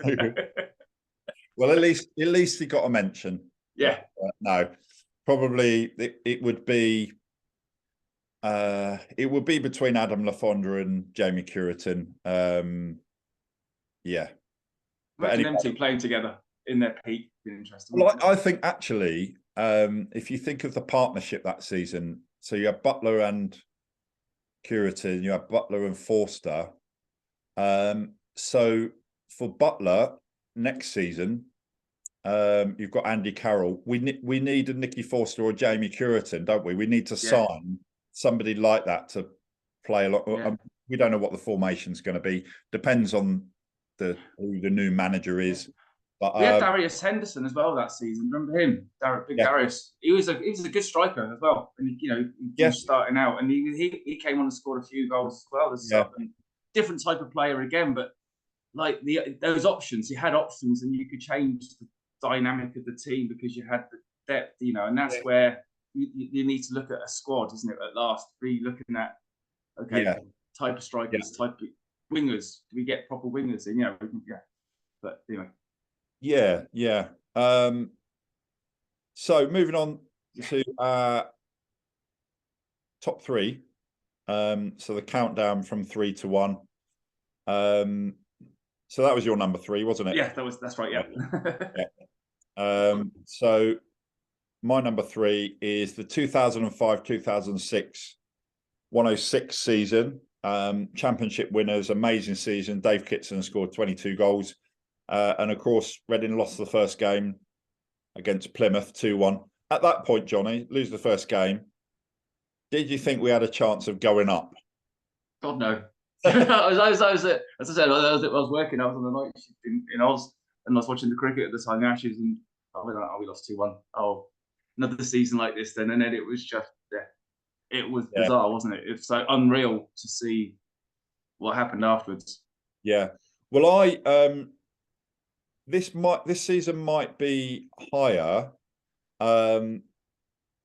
[SPEAKER 1] Well, at least he got a mention.
[SPEAKER 2] Yeah.
[SPEAKER 1] But, no, probably it would be between Adam Lafondra and Jamie Cureton. Yeah. But
[SPEAKER 2] Imagine
[SPEAKER 1] anyway,
[SPEAKER 2] them two playing together in their peak. Be interesting.
[SPEAKER 1] well, I think actually, if you think of the partnership that season, so you have Butler and Cureton, you have Butler and Forster. So for Butler next season, you've got Andy Carroll. We need a Nicky Forster or Jamie Cureton, don't we? We need to sign somebody like that to play a lot.
[SPEAKER 2] Yeah.
[SPEAKER 1] We don't know what the formation's going to be. Depends on who the new manager is. But
[SPEAKER 2] we had Darius Henderson as well that season. Remember him, Darius? He was a good striker as well, and he was starting out, and he came on and scored a few goals as well as sub. And different type of player again, but like those options, you had options, and you could change the dynamic of the team because you had the depth, and that's where you need to look at a squad, isn't it? At last, be looking at type of strikers, type of wingers. Do we get proper wingers in? But anyway.
[SPEAKER 1] Yeah. So moving on to top three. So the countdown from 3 to 1. So that was your number 3, wasn't it?
[SPEAKER 2] Yeah, that's right.
[SPEAKER 1] Yeah. So my number 3 is the 2005-2006 106 season. Championship winners, amazing season. Dave Kitson scored 22 goals. And of course, Reading lost the first game against Plymouth 2-1. At that point, Johnny, lose the first game. Did you think we had a chance of going up?
[SPEAKER 2] God, no. I was, as I said, I was working. I was on the night shift in Oz, and I was watching the cricket at the time, the Ashes, and we lost 2-1. Oh, another season like this then. And then it was just, it was bizarre, wasn't it? It's so unreal to see what happened afterwards.
[SPEAKER 1] Yeah. Well, this season might be higher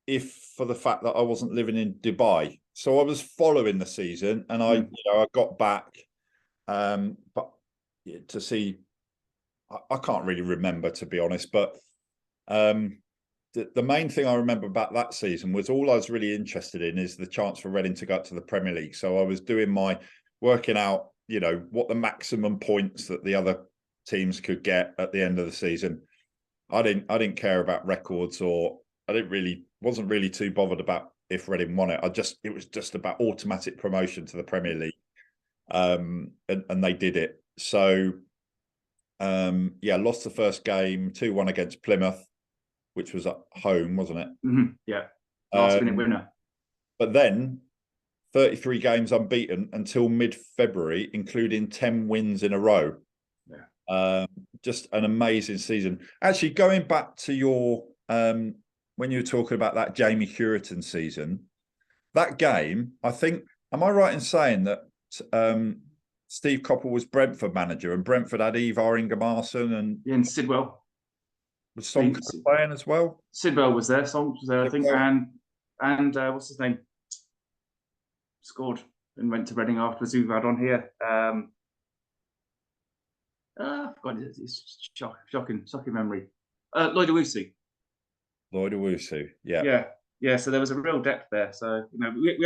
[SPEAKER 1] if for the fact that I wasn't living in Dubai. So I was following the season, and I got back, but to see, I can't really remember, to be honest. But the main thing I remember about that season was all I was really interested in is the chance for Reading to go up to the Premier League. So I was doing working out, what the maximum points that the other teams could get at the end of the season. I didn't care about records, or wasn't really too bothered about if Reading won it. It was just about automatic promotion to the Premier League. And they did it. So lost the first game 2-1 against Plymouth, which was at home, wasn't it?
[SPEAKER 2] Mm-hmm. Yeah. Last minute winner.
[SPEAKER 1] But then 33 games unbeaten until mid-February, including 10 wins in a row.
[SPEAKER 2] Yeah.
[SPEAKER 1] Just an amazing season. Actually, going back to your when you were talking about that Jamie Cureton season, that game, I think, am I right in saying that Steve Coppell was Brentford manager, and Brentford had Ivar Ingemarson
[SPEAKER 2] and Sidwell.
[SPEAKER 1] Was Sonk playing as well?
[SPEAKER 2] Sidwell was there, Sonk was there, I think, and what's his name? Scored and went to Reading afterwards. Who had on here? God, it's shocking memory. Lloyd Owusu.
[SPEAKER 1] Lloyd Owusu, yeah.
[SPEAKER 2] So there was a real depth there. So we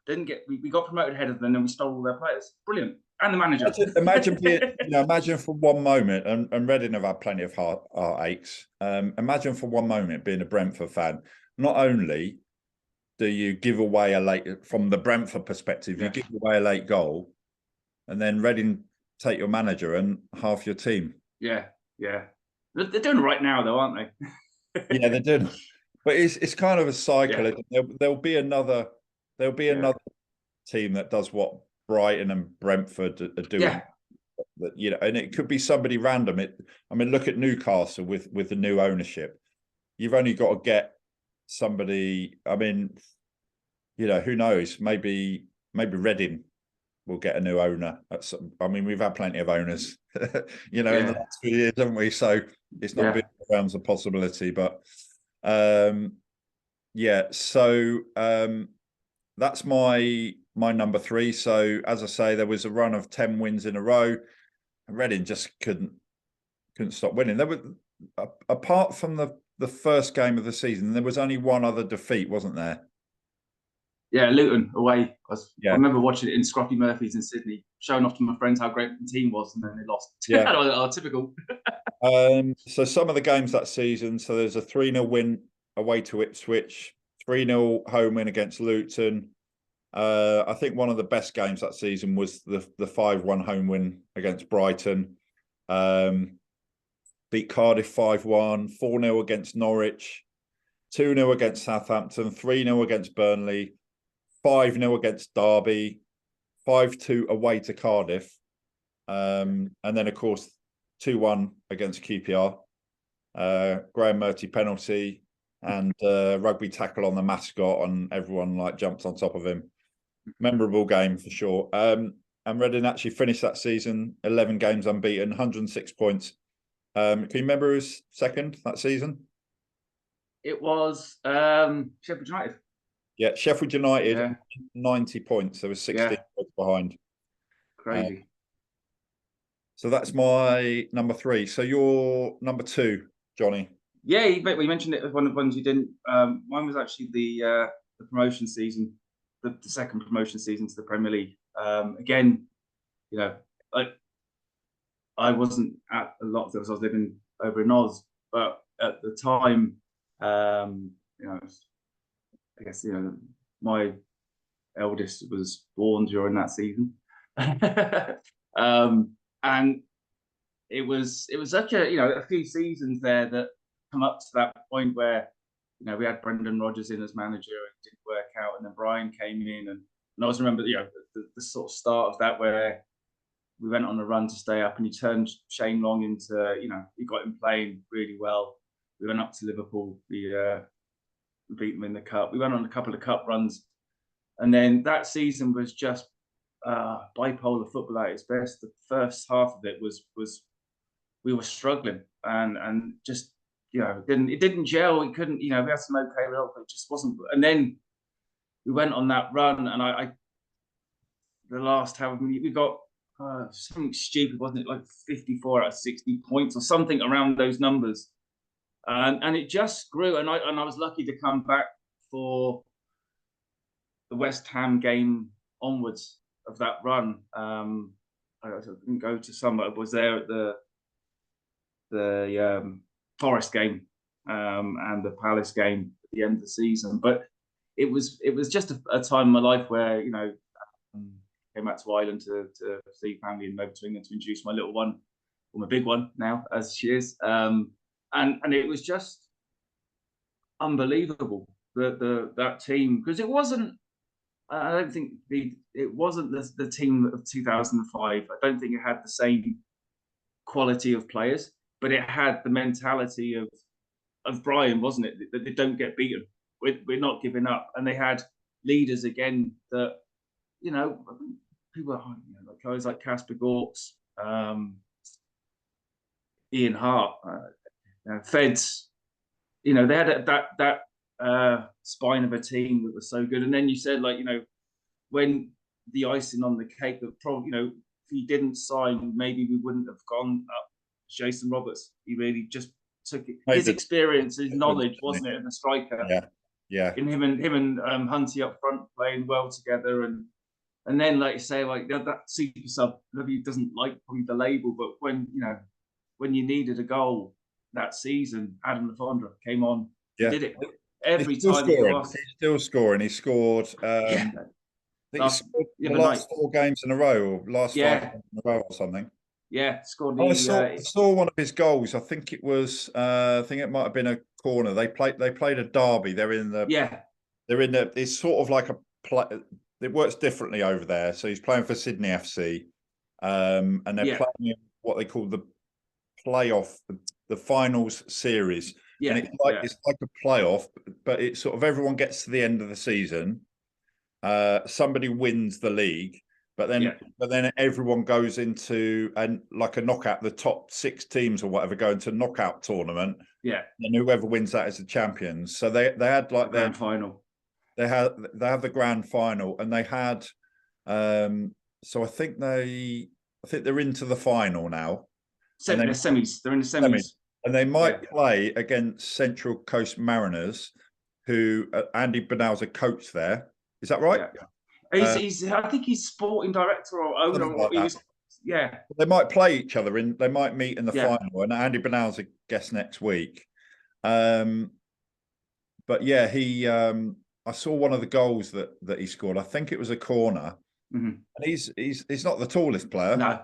[SPEAKER 2] didn't get we got promoted ahead of them, and we stole all their players. Brilliant, and the manager.
[SPEAKER 1] Imagine for one moment, and Reading have had plenty of heartaches. Imagine for one moment being a Brentford fan. Not only do you give away from the Brentford perspective, you give away a late goal, and then Reading take your manager and half your team.
[SPEAKER 2] Yeah. They're doing it right now, though, aren't they?
[SPEAKER 1] Yeah, they're doing. But it's kind of a cycle. Yeah. There'll be another team that does what Brighton and Brentford are doing. Yeah. And it could be somebody random. Look at Newcastle with the new ownership. You've only got to get somebody. Who knows? Maybe Reading we'll get a new owner. I mean, we've had plenty of owners, in the
[SPEAKER 2] Yeah.
[SPEAKER 1] last few years, haven't we? So it's not
[SPEAKER 2] Yeah.
[SPEAKER 1] beyond the realms of possibility. But so that's my number 3. So as I say, there was a run of 10 wins in a row, and Reading just couldn't stop winning. There were, apart from the first game of the season, there was only one other defeat, wasn't there?
[SPEAKER 2] Yeah, Luton away. I
[SPEAKER 1] Yeah.
[SPEAKER 2] remember watching it in Scruffy Murphy's in Sydney, showing off to my friends how great the team was, and then they lost.
[SPEAKER 1] Yeah.
[SPEAKER 2] Typical.
[SPEAKER 1] So some of the games that season, so there's a 3-0 win away to Ipswich, 3-0 home win against Luton. I think one of the best games that season was the 5-1 home win against Brighton. Beat Cardiff 5-1, 4-0 against Norwich, 2-0 against Southampton, 3-0 against Burnley, 5-0 against Derby, 5-2 away to Cardiff, and then of course 2-1 against QPR. Graham Murty penalty and rugby tackle on the mascot, and everyone jumped on top of him. Memorable game for sure. And Reading actually finished that season 11 games unbeaten, 106 points. Can you remember who was second that season?
[SPEAKER 2] It was Sheffield United.
[SPEAKER 1] Yeah, Sheffield United, 90 points. There was 16 points behind.
[SPEAKER 2] Crazy.
[SPEAKER 1] So that's my number 3. So your number 2, Johnny.
[SPEAKER 2] Yeah, we mentioned it as one of the ones you didn't. Mine was actually the promotion season, the second promotion season to the Premier League. Again, I wasn't at a lot of those. I was living over in Oz, but at the time, I guess my eldest was born during that season, and it was such a few seasons there that come up to that point where we had Brendan Rodgers in as manager and it didn't work out, and then Brian came in, and I always remember the sort of start of that where we went on a run to stay up, and he turned Shane Long into he got him playing really well. We went up to Liverpool, we beat them in the cup. We went on a couple of cup runs, and then that season was just bipolar football at its best. The first half of it was we were struggling, and just it didn't gel. We couldn't we had some okay results, but it just wasn't. And then we went on that run, and I the last however many we got something stupid, wasn't it? Like 54 out of 60 points or something around those numbers, and it just grew. And I was lucky to come back for the West Ham game onwards of that run. I didn't go to some, but I was there at the Forest game and the Palace game at the end of the season. But it was just a time in my life where came back to Ireland to see family and over to England to introduce my little one, or my big one now as she is, and it was just unbelievable that team, because it wasn't. I don't think it wasn't the team of 2005. I don't think it had the same quality of players, but it had the mentality of Brian, wasn't it? That they don't get beaten. We're not giving up, and they had leaders again that people like guys like Casper Gorks, Ian Hart, Feds. They had that spine of a team that was so good. And then you said when the icing on the cake, that probably if he didn't sign, maybe we wouldn't have gone up. Jason Roberts, he really just took it. His experience, his knowledge, wasn't it, as a striker?
[SPEAKER 1] Yeah.
[SPEAKER 2] And him and Hunty up front playing well together, and then like you say, that super sub. Nobody doesn't like probably the label, but when you needed a goal that season, Adam Le Fondre came on, did it every time.
[SPEAKER 1] He's still scoring. He scored. I think he scored the last 4 games in a row, or last 5 games in a row, or something.
[SPEAKER 2] Yeah, scored.
[SPEAKER 1] I saw one of his goals. I think it was. I think it might have been a corner. They played a derby. They're in the. It's sort of like a play. It works differently over there. So he's playing for Sydney FC, and they're playing what they call the playoff, the finals series.
[SPEAKER 2] Yeah,
[SPEAKER 1] and it's like a playoff, but it's sort of everyone gets to the end of the season. Somebody wins the league, But then everyone goes into like a knockout, the top 6 teams or whatever go into a knockout tournament.
[SPEAKER 2] Yeah.
[SPEAKER 1] And whoever wins that is the champions. So they had like
[SPEAKER 2] their grand final.
[SPEAKER 1] They have the grand final, and they had so I think they're into the final now.
[SPEAKER 2] They're semis. They're in the semis.
[SPEAKER 1] And they might play against Central Coast Mariners, who Andy Bernal's a coach there. Is that right?
[SPEAKER 2] Yeah. He's I think he's sporting director or owner. Like
[SPEAKER 1] they might play each other they might meet in the final, and Andy Bernal's a guest next week. But yeah, he I saw one of the goals that he scored. I think it was a corner. And he's not the tallest player.
[SPEAKER 2] No.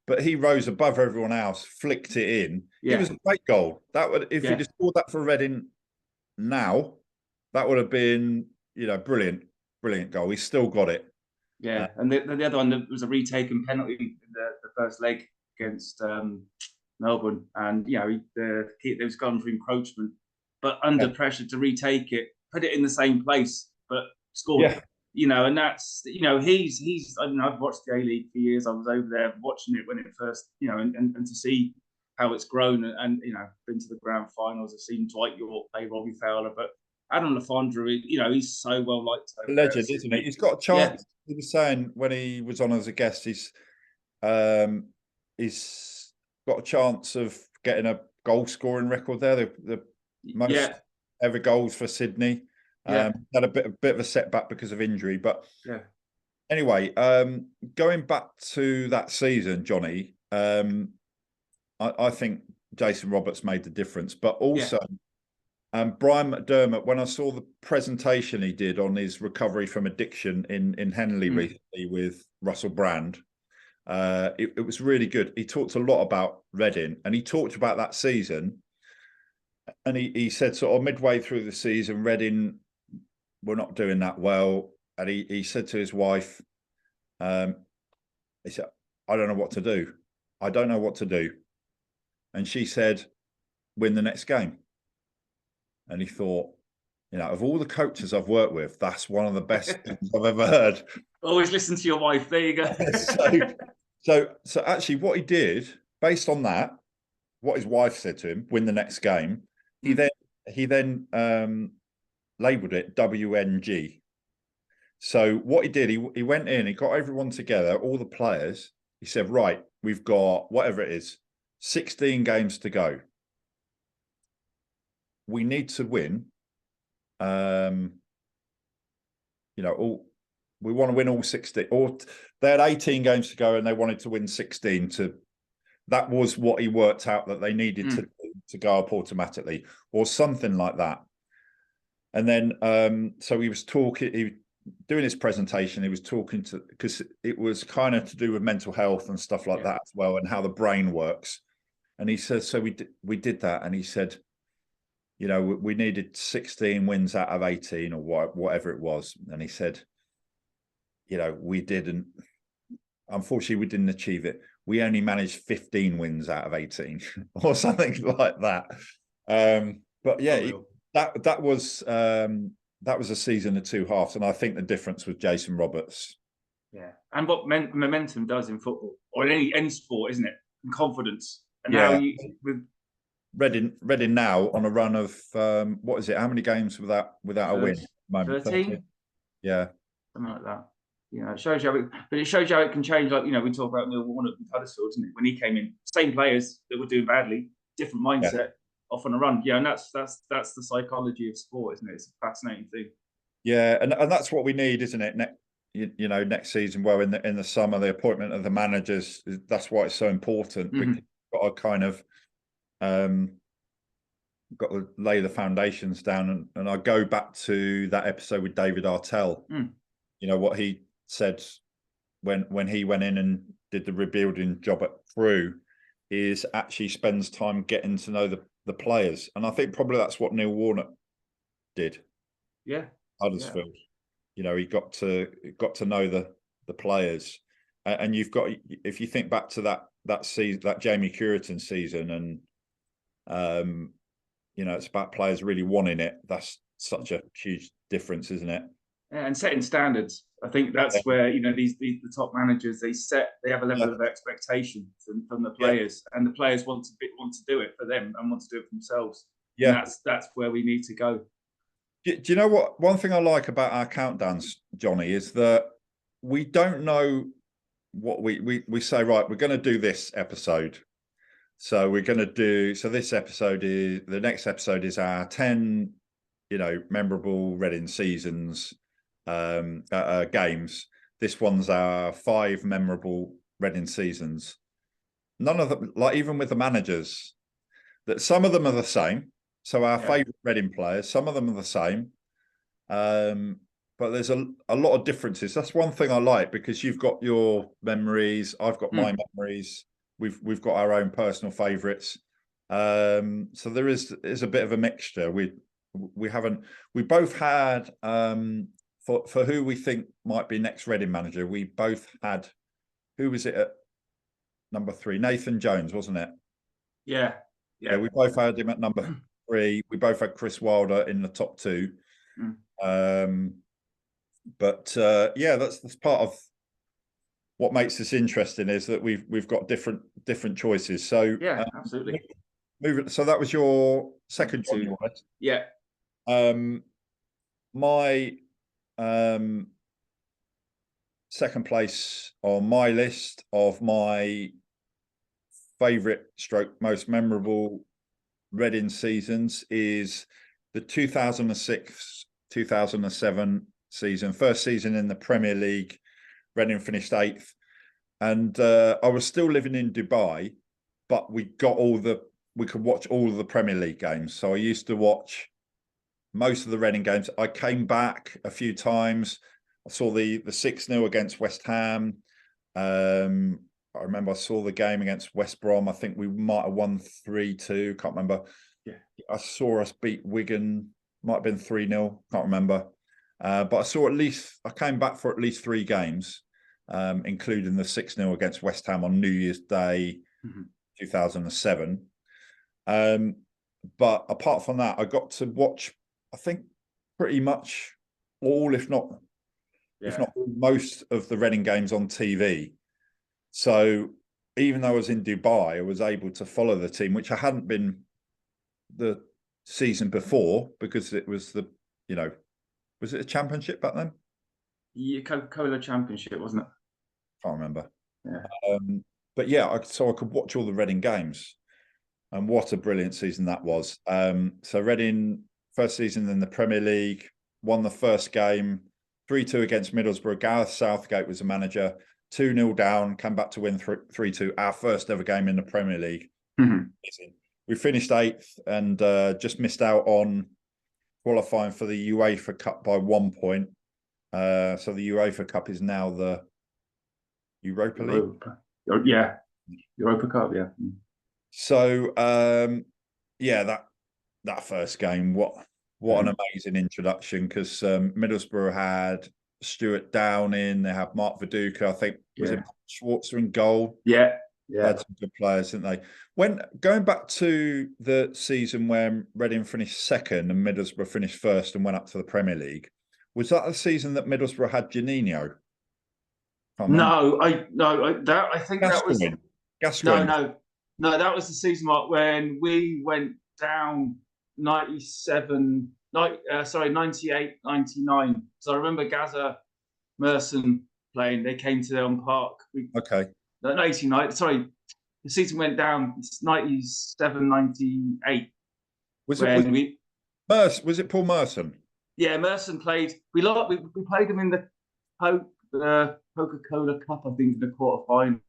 [SPEAKER 1] But he rose above everyone else, flicked it in. Yeah. It was a great goal. That would, if he'd scored that for Reading now, that would have been, brilliant goal. He's still got it.
[SPEAKER 2] Yeah, and the other one was a retaken penalty in the first leg against Melbourne, and there was gone for encroachment, but under pressure to retake it, put it in the same place, but scored. Yeah. And that's he's I've watched the A-League for years. I was over there watching it when it first, and to see how it's grown, and been to the grand finals. I've seen Dwight York play Robbie Fowler, but Adam Le Fondre, he's so well liked.
[SPEAKER 1] A legend, isn't he? He's got a chance. Yeah. He was saying when he was on as a guest, he's got a chance of getting a goal scoring record there. The most ever goals for Sydney. Had a bit of a setback because of injury, but anyway, going back to that season, Johnny, I think Jason Roberts made the difference, but also. Brian McDermott, when I saw the presentation he did on his recovery from addiction in Henley recently with Russell Brand, it was really good. He talked a lot about Reading, and he talked about that season. And he said sort of midway through the season, Reading were not doing that well. And he said to his wife, he said, I don't know what to do. I don't know what to do. And she said, win the next game. And he thought, of all the coaches I've worked with, that's one of the best things I've ever heard.
[SPEAKER 2] Always listen to your wife. There you go.
[SPEAKER 1] So actually what he did, based on that, what his wife said to him, win the next game, he then labelled it WNG. So what he did, he went in, he got everyone together, all the players. He said, right, we've got, whatever it is, 16 games to go. We need to win. We want to win all 16. Or they had 18 games to go, and they wanted to win 16. That was what he worked out that they needed to go up automatically, or something like that. And then, so he was doing his presentation. He was talking because it was kind of to do with mental health and stuff like that as well, and how the brain works. And he said, so we did that, and he said, we needed 16 wins out of 18 or whatever it was. And he said, unfortunately, we didn't achieve it. We only managed 15 wins out of 18 or something like that. But yeah, that was a season of 2 halves. And I think the difference was Jason Roberts.
[SPEAKER 2] Yeah. And what momentum does in football or in any sport, isn't it? And confidence. And now with
[SPEAKER 1] Reading now on a run of what is it? How many games without a win?
[SPEAKER 2] 13.
[SPEAKER 1] Yeah,
[SPEAKER 2] something like that. It shows you how it can change. Like we talk about Neil Warnock with Huddersfield, isn't it? When he came in, same players that were doing badly, different mindset, off on a run. Yeah, and that's the psychology of sport, isn't it? It's a fascinating thing.
[SPEAKER 1] Yeah, and that's what we need, isn't it? Next season, well, in the summer, the appointment of the managers. That's why it's so important. Because you've got to kind of got to lay the foundations down, and I go back to that episode with David Artell. What he said when he went in and did the rebuilding job at Crewe is actually spends time getting to know the players, and I think probably that's what Neil Warnock did.
[SPEAKER 2] Yeah,
[SPEAKER 1] Huddersfield. He got to know the players, and you've got, if you think back to that season, that Jamie Cureton season, and it's about players really wanting it. That's such a huge difference, isn't it?
[SPEAKER 2] and setting standards. I think that's where these the top managers they have a level of expectation from the players, and the players want to do it for them and want to do it for themselves.
[SPEAKER 1] Yeah,
[SPEAKER 2] and that's where we need to go.
[SPEAKER 1] Do you know what? One thing I like about our countdowns, Johnny, is that we don't know what we say. Right, we're going to do this episode. So we're going to do. So this episode is the next episode is our 10, memorable Reading seasons games. This one's our 5 memorable Reading seasons. None of them, like even with the managers, that some of them are the same. So our favourite Reading players, some of them are the same, but there's a lot of differences. That's one thing I like, because you've got your memories, I've got my memories. We've got our own personal favourites. So there is a bit of a mixture. We both had for who we think might be next Reading manager. We both had, who was it at number 3? Nathan Jones, wasn't it?
[SPEAKER 2] Yeah.
[SPEAKER 1] We both had him at number 3. We both had Chris Wilder in the top 2. But that's part of what makes this interesting, is that we've got different choices. So
[SPEAKER 2] absolutely.
[SPEAKER 1] So that was your second choice, right?
[SPEAKER 2] Yeah.
[SPEAKER 1] My second place on my list of my favourite / most memorable Reading seasons is the 2006-2007 season, first season in the Premier League. Reading finished 8th, and I was still living in Dubai, but we could watch all of the Premier League games. So I used to watch most of the Reading games. I came back a few times. I saw the 6-0 against West Ham. I remember I saw the game against West Brom. I think we might have won 3-2. Can't remember.
[SPEAKER 2] Yeah.
[SPEAKER 1] I saw us beat Wigan. Might have been 3-0. Can't remember. But I came back for at least 3 games, including the 6-0 against West Ham on New Year's Day, 2007. But apart from that, I got to watch, I think, pretty much all, if not most of the Reading games on TV. So even though I was in Dubai, I was able to follow the team, which I hadn't been the season before, because it was was it a championship back then?
[SPEAKER 2] Yeah, Coca-Cola Championship, wasn't it?
[SPEAKER 1] Can't remember.
[SPEAKER 2] Yeah.
[SPEAKER 1] But yeah, so I could watch all the Reading games, and what a brilliant season that was. So Reading, first season in the Premier League, won the first game 3-2 against Middlesbrough. Gareth Southgate was the manager. 2-0 down, come back to win 3-2. Our first ever game in the Premier League. We finished 8th and just missed out on qualifying for the UEFA Cup by 1 point. So the UEFA Cup is now the Europa League.
[SPEAKER 2] Europa Cup. Yeah.
[SPEAKER 1] So that first game, what an amazing introduction, because Middlesbrough had Stuart Downing, they had Mark Viduka, I think was it Schwarzer in goal.
[SPEAKER 2] Yeah.
[SPEAKER 1] Had some good players, didn't they? When going back to the season when Reading finished 2nd and Middlesbrough finished 1st and went up to the Premier League, was that the season that Middlesbrough had Janino?
[SPEAKER 2] No, I think
[SPEAKER 1] Gascoigne.
[SPEAKER 2] That was
[SPEAKER 1] Gascoigne.
[SPEAKER 2] No, that was the season when we went down 98, 99. So I remember Gaza Merson playing. They came to Elm Park.
[SPEAKER 1] Okay.
[SPEAKER 2] 89. Sorry, the season went down 97, 98.
[SPEAKER 1] Was it Paul Merson?
[SPEAKER 2] Yeah, Merson played. We played them in the Coca-Cola Cup, I think, in the quarterfinal,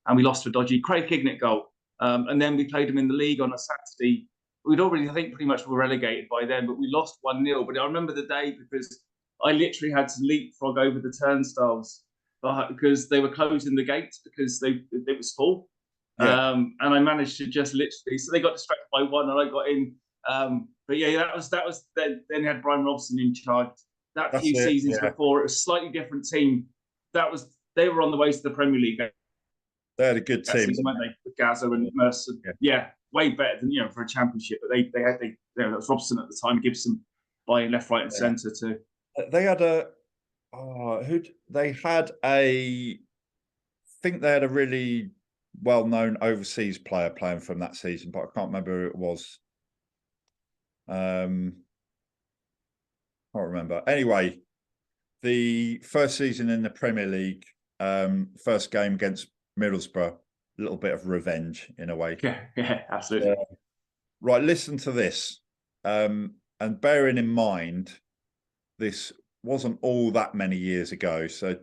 [SPEAKER 2] and we lost to a dodgy Craig Hignett goal. And then we played them in the league on a Saturday. We'd already, I think, pretty much were relegated by then, but we lost 1-0. But I remember the day because I literally had to leapfrog over the turnstiles because they were closing the gates because it was full.
[SPEAKER 1] Yeah.
[SPEAKER 2] And I managed to just literally, so they got distracted by 1 and I got in. But yeah, that was then they had Brian Robson in charge. That's few seasons before, it was a slightly different team. They were on the way to the Premier League.
[SPEAKER 1] They had a good team,
[SPEAKER 2] season, weren't they? With Gaza and Merson. Yeah, way better than for a championship. But they had that was Robson at the time, Gibson buying left, right, and centre too.
[SPEAKER 1] They had a they had a I think they had a really well-known overseas player playing from that season, but I can't remember who it was. Can't remember. Anyway, the first season in the Premier League, first game against Middlesbrough, a little bit of revenge in a way.
[SPEAKER 2] Yeah, absolutely.
[SPEAKER 1] Right, listen to this. And bearing in mind, this wasn't all that many years ago. So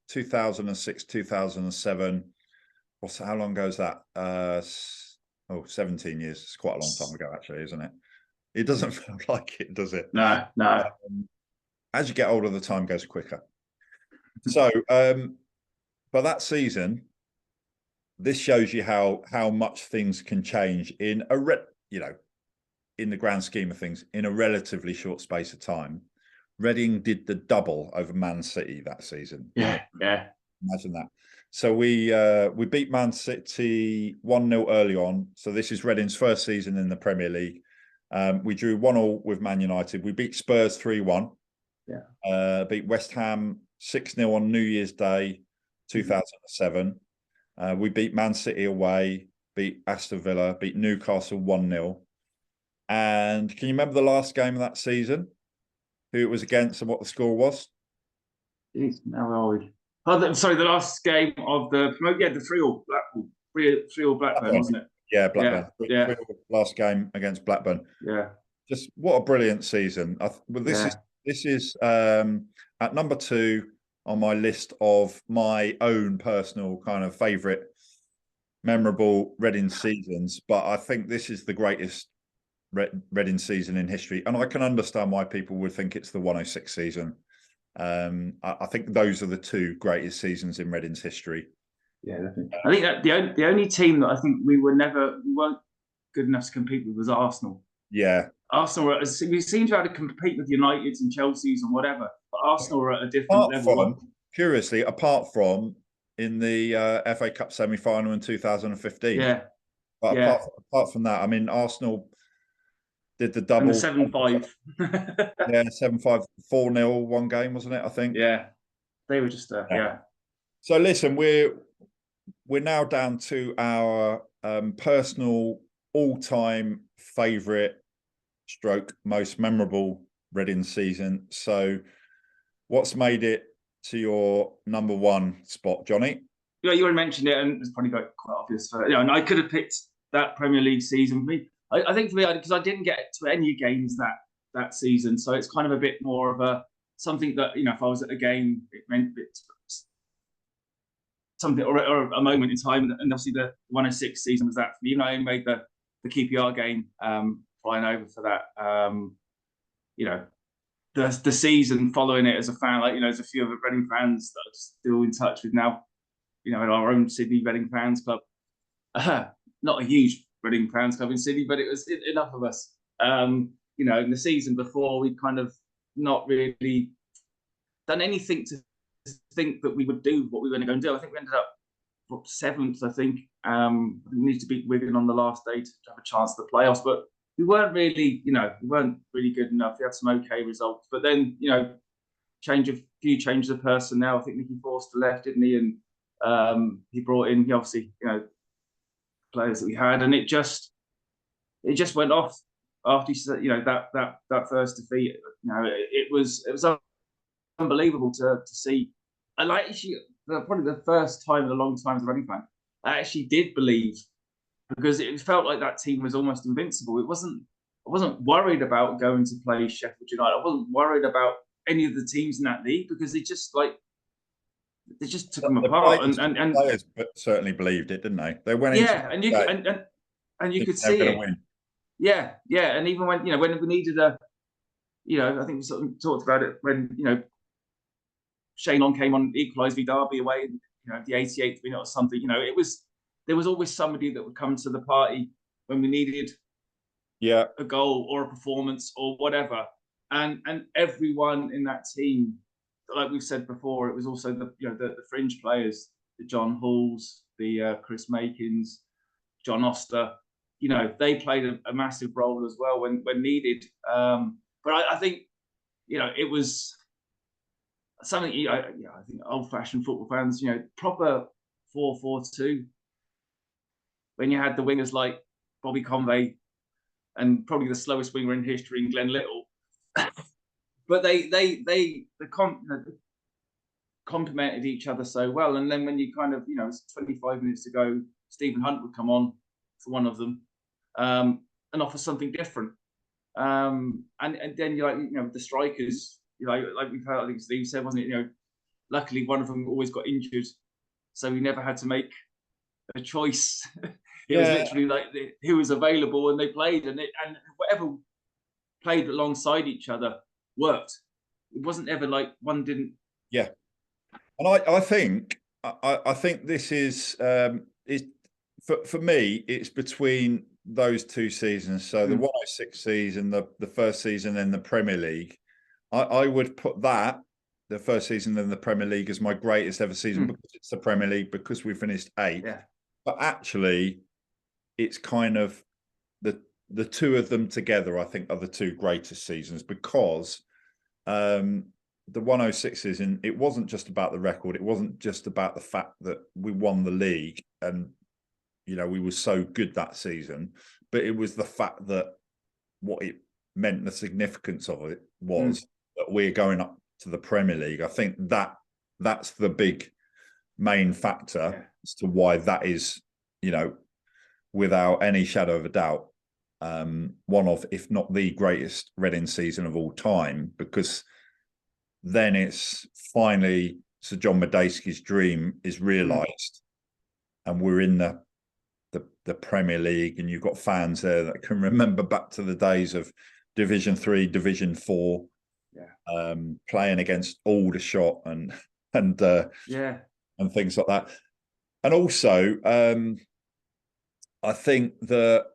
[SPEAKER 1] 2006, 2007. How long ago is that? 17 years. It's quite a long time ago, actually, isn't it? It doesn't feel like it, does it?
[SPEAKER 2] No.
[SPEAKER 1] As you get older, the time goes quicker. So, but that season, this shows you how much things can change in in the grand scheme of things, in a relatively short space of time. Reading did the double over Man City that season.
[SPEAKER 2] Yeah.
[SPEAKER 1] Imagine that. So we beat Man City 1-0 early on. So this is Reading's first season in the Premier League. We drew 1-1 with Man United. We beat Spurs 3-1.
[SPEAKER 2] Yeah.
[SPEAKER 1] Beat West Ham 6-0 on New Year's Day, 2007. We beat Man City away, beat Aston Villa, beat Newcastle 1-0. And can you remember the last game of that season? Who it was against and what the score was?
[SPEAKER 2] Jeez, now where are we? Oh, sorry, the last game of the 3-3 Blackpool, 3-3 Blackburn, wasn't it?
[SPEAKER 1] Yeah, Blackburn.
[SPEAKER 2] Yeah.
[SPEAKER 1] 3-3 last game against Blackburn.
[SPEAKER 2] Yeah.
[SPEAKER 1] Just what a brilliant season. This is at number 2 on my list of my own personal kind of favourite memorable Reading seasons, but I think this is the greatest Reading season in history, and I can understand why people would think it's the 106 season. I think those are the 2 greatest seasons in Reading's history.
[SPEAKER 2] Yeah, definitely. I think that the only team that I think we weren't good enough to compete with was Arsenal.
[SPEAKER 1] Yeah,
[SPEAKER 2] Arsenal we seem to have to compete with Uniteds and Chelsea's and whatever, but Arsenal were at a different level.
[SPEAKER 1] Curiously, apart from in the FA Cup semi-final in 2015.
[SPEAKER 2] Yeah.
[SPEAKER 1] But apart from that, I mean, Arsenal did the double.
[SPEAKER 2] And the 7-5.
[SPEAKER 1] Yeah, 7-5, 4-0 one game, wasn't it? I think.
[SPEAKER 2] Yeah, they were just yeah.
[SPEAKER 1] So listen, we're now down to our personal all-time favourite stroke most memorable Reading season. So, what's made it to your number 1 spot, Johnny?
[SPEAKER 2] Yeah, you already mentioned it, and it's probably quite obvious. And I could have picked that Premier League season for me. I think for me, because I didn't get to any games that season, so it's kind of a bit more of something that, if I was at a game, it meant something or a moment in time. And obviously the 106 season was that for me. I only made the QPR game, flying over for that. The season following it as a fan, there's a few other Reading fans that I'm still in touch with now. In our own Sydney Reading fans club. Not a huge Reading fans club in Sydney, but it was enough of us. In the season before, we'd kind of not really done anything to think that we would do what we were going to go and do. I think we ended up 7th, I think. We needed to beat Wigan on the last day to have a chance at the playoffs, but we weren't really, we weren't really good enough. We had some okay results, but then, few changes of personnel. I think Mickey Forster left, didn't he? And he brought in, obviously, players that we had, and it just went off after that first defeat. It was unbelievable to see. I probably the first time in a long time as a Reading fan, I actually did believe, because it felt like that team was almost invincible. I wasn't worried about going to play Sheffield United. I wasn't worried about any of the teams in that league, because they just took them apart. And
[SPEAKER 1] players certainly believed it, didn't they? They went into
[SPEAKER 2] and you could see it. Win. Yeah, and even when when we needed I think we sort of talked about it when Shane Long came on, equalised v Derby away, the 88th minute or something. There was always somebody that would come to the party when we needed a goal or a performance or whatever, and everyone in that team, like we've said before, it was also the fringe players, the John Halls, the Chris Makins, John Oster. They played a massive role as well when needed. But I think it was something I think old-fashioned football fans, proper 4-4-2. When you had the wingers like Bobby Convey and probably the slowest winger in history, in Glenn Little, but they complemented each other so well. And then when you kind of, it's 25 minutes to go, Stephen Hunt would come on for one of them, and offer something different. And then the strikers, like we've heard, I think Steve said, wasn't it? Luckily one of them always got injured, so we never had to make a choice. It was literally like who was available, and they played, and whatever played alongside each other worked. It wasn't ever like one didn't.
[SPEAKER 1] Yeah, and I think this is for me, it's between those two seasons. So the 106 season, the first season in the Premier League, I would put that, the first season in the Premier League, as my greatest ever season because it's the Premier League, because we finished 8th. Yeah. But actually, it's kind of the two of them together, I think, are the two greatest seasons, because the 106 season, it wasn't just about the record. It wasn't just about the fact that we won the league and we were so good that season, but it was the fact that what it meant, the significance of it was that we're going up to the Premier League. I think that's the big main factor as to why that is, without any shadow of a doubt, one of, if not the greatest Reading season of all time, because then it's finally Sir John Medeski's dream is realised, and we're in the Premier League, and you've got fans there that can remember back to the days of Division 3, Division 4, playing against Aldershot and things like that. And also, I think that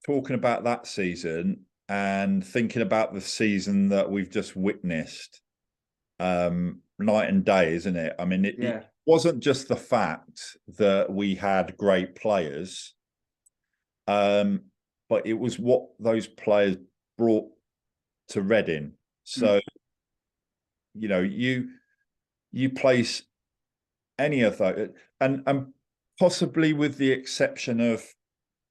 [SPEAKER 1] talking about that season and thinking about the season that we've just witnessed, night and day, isn't it? I mean, it wasn't just the fact that we had great players, but it was what those players brought to Reading. So, you place any of those, and possibly with the exception of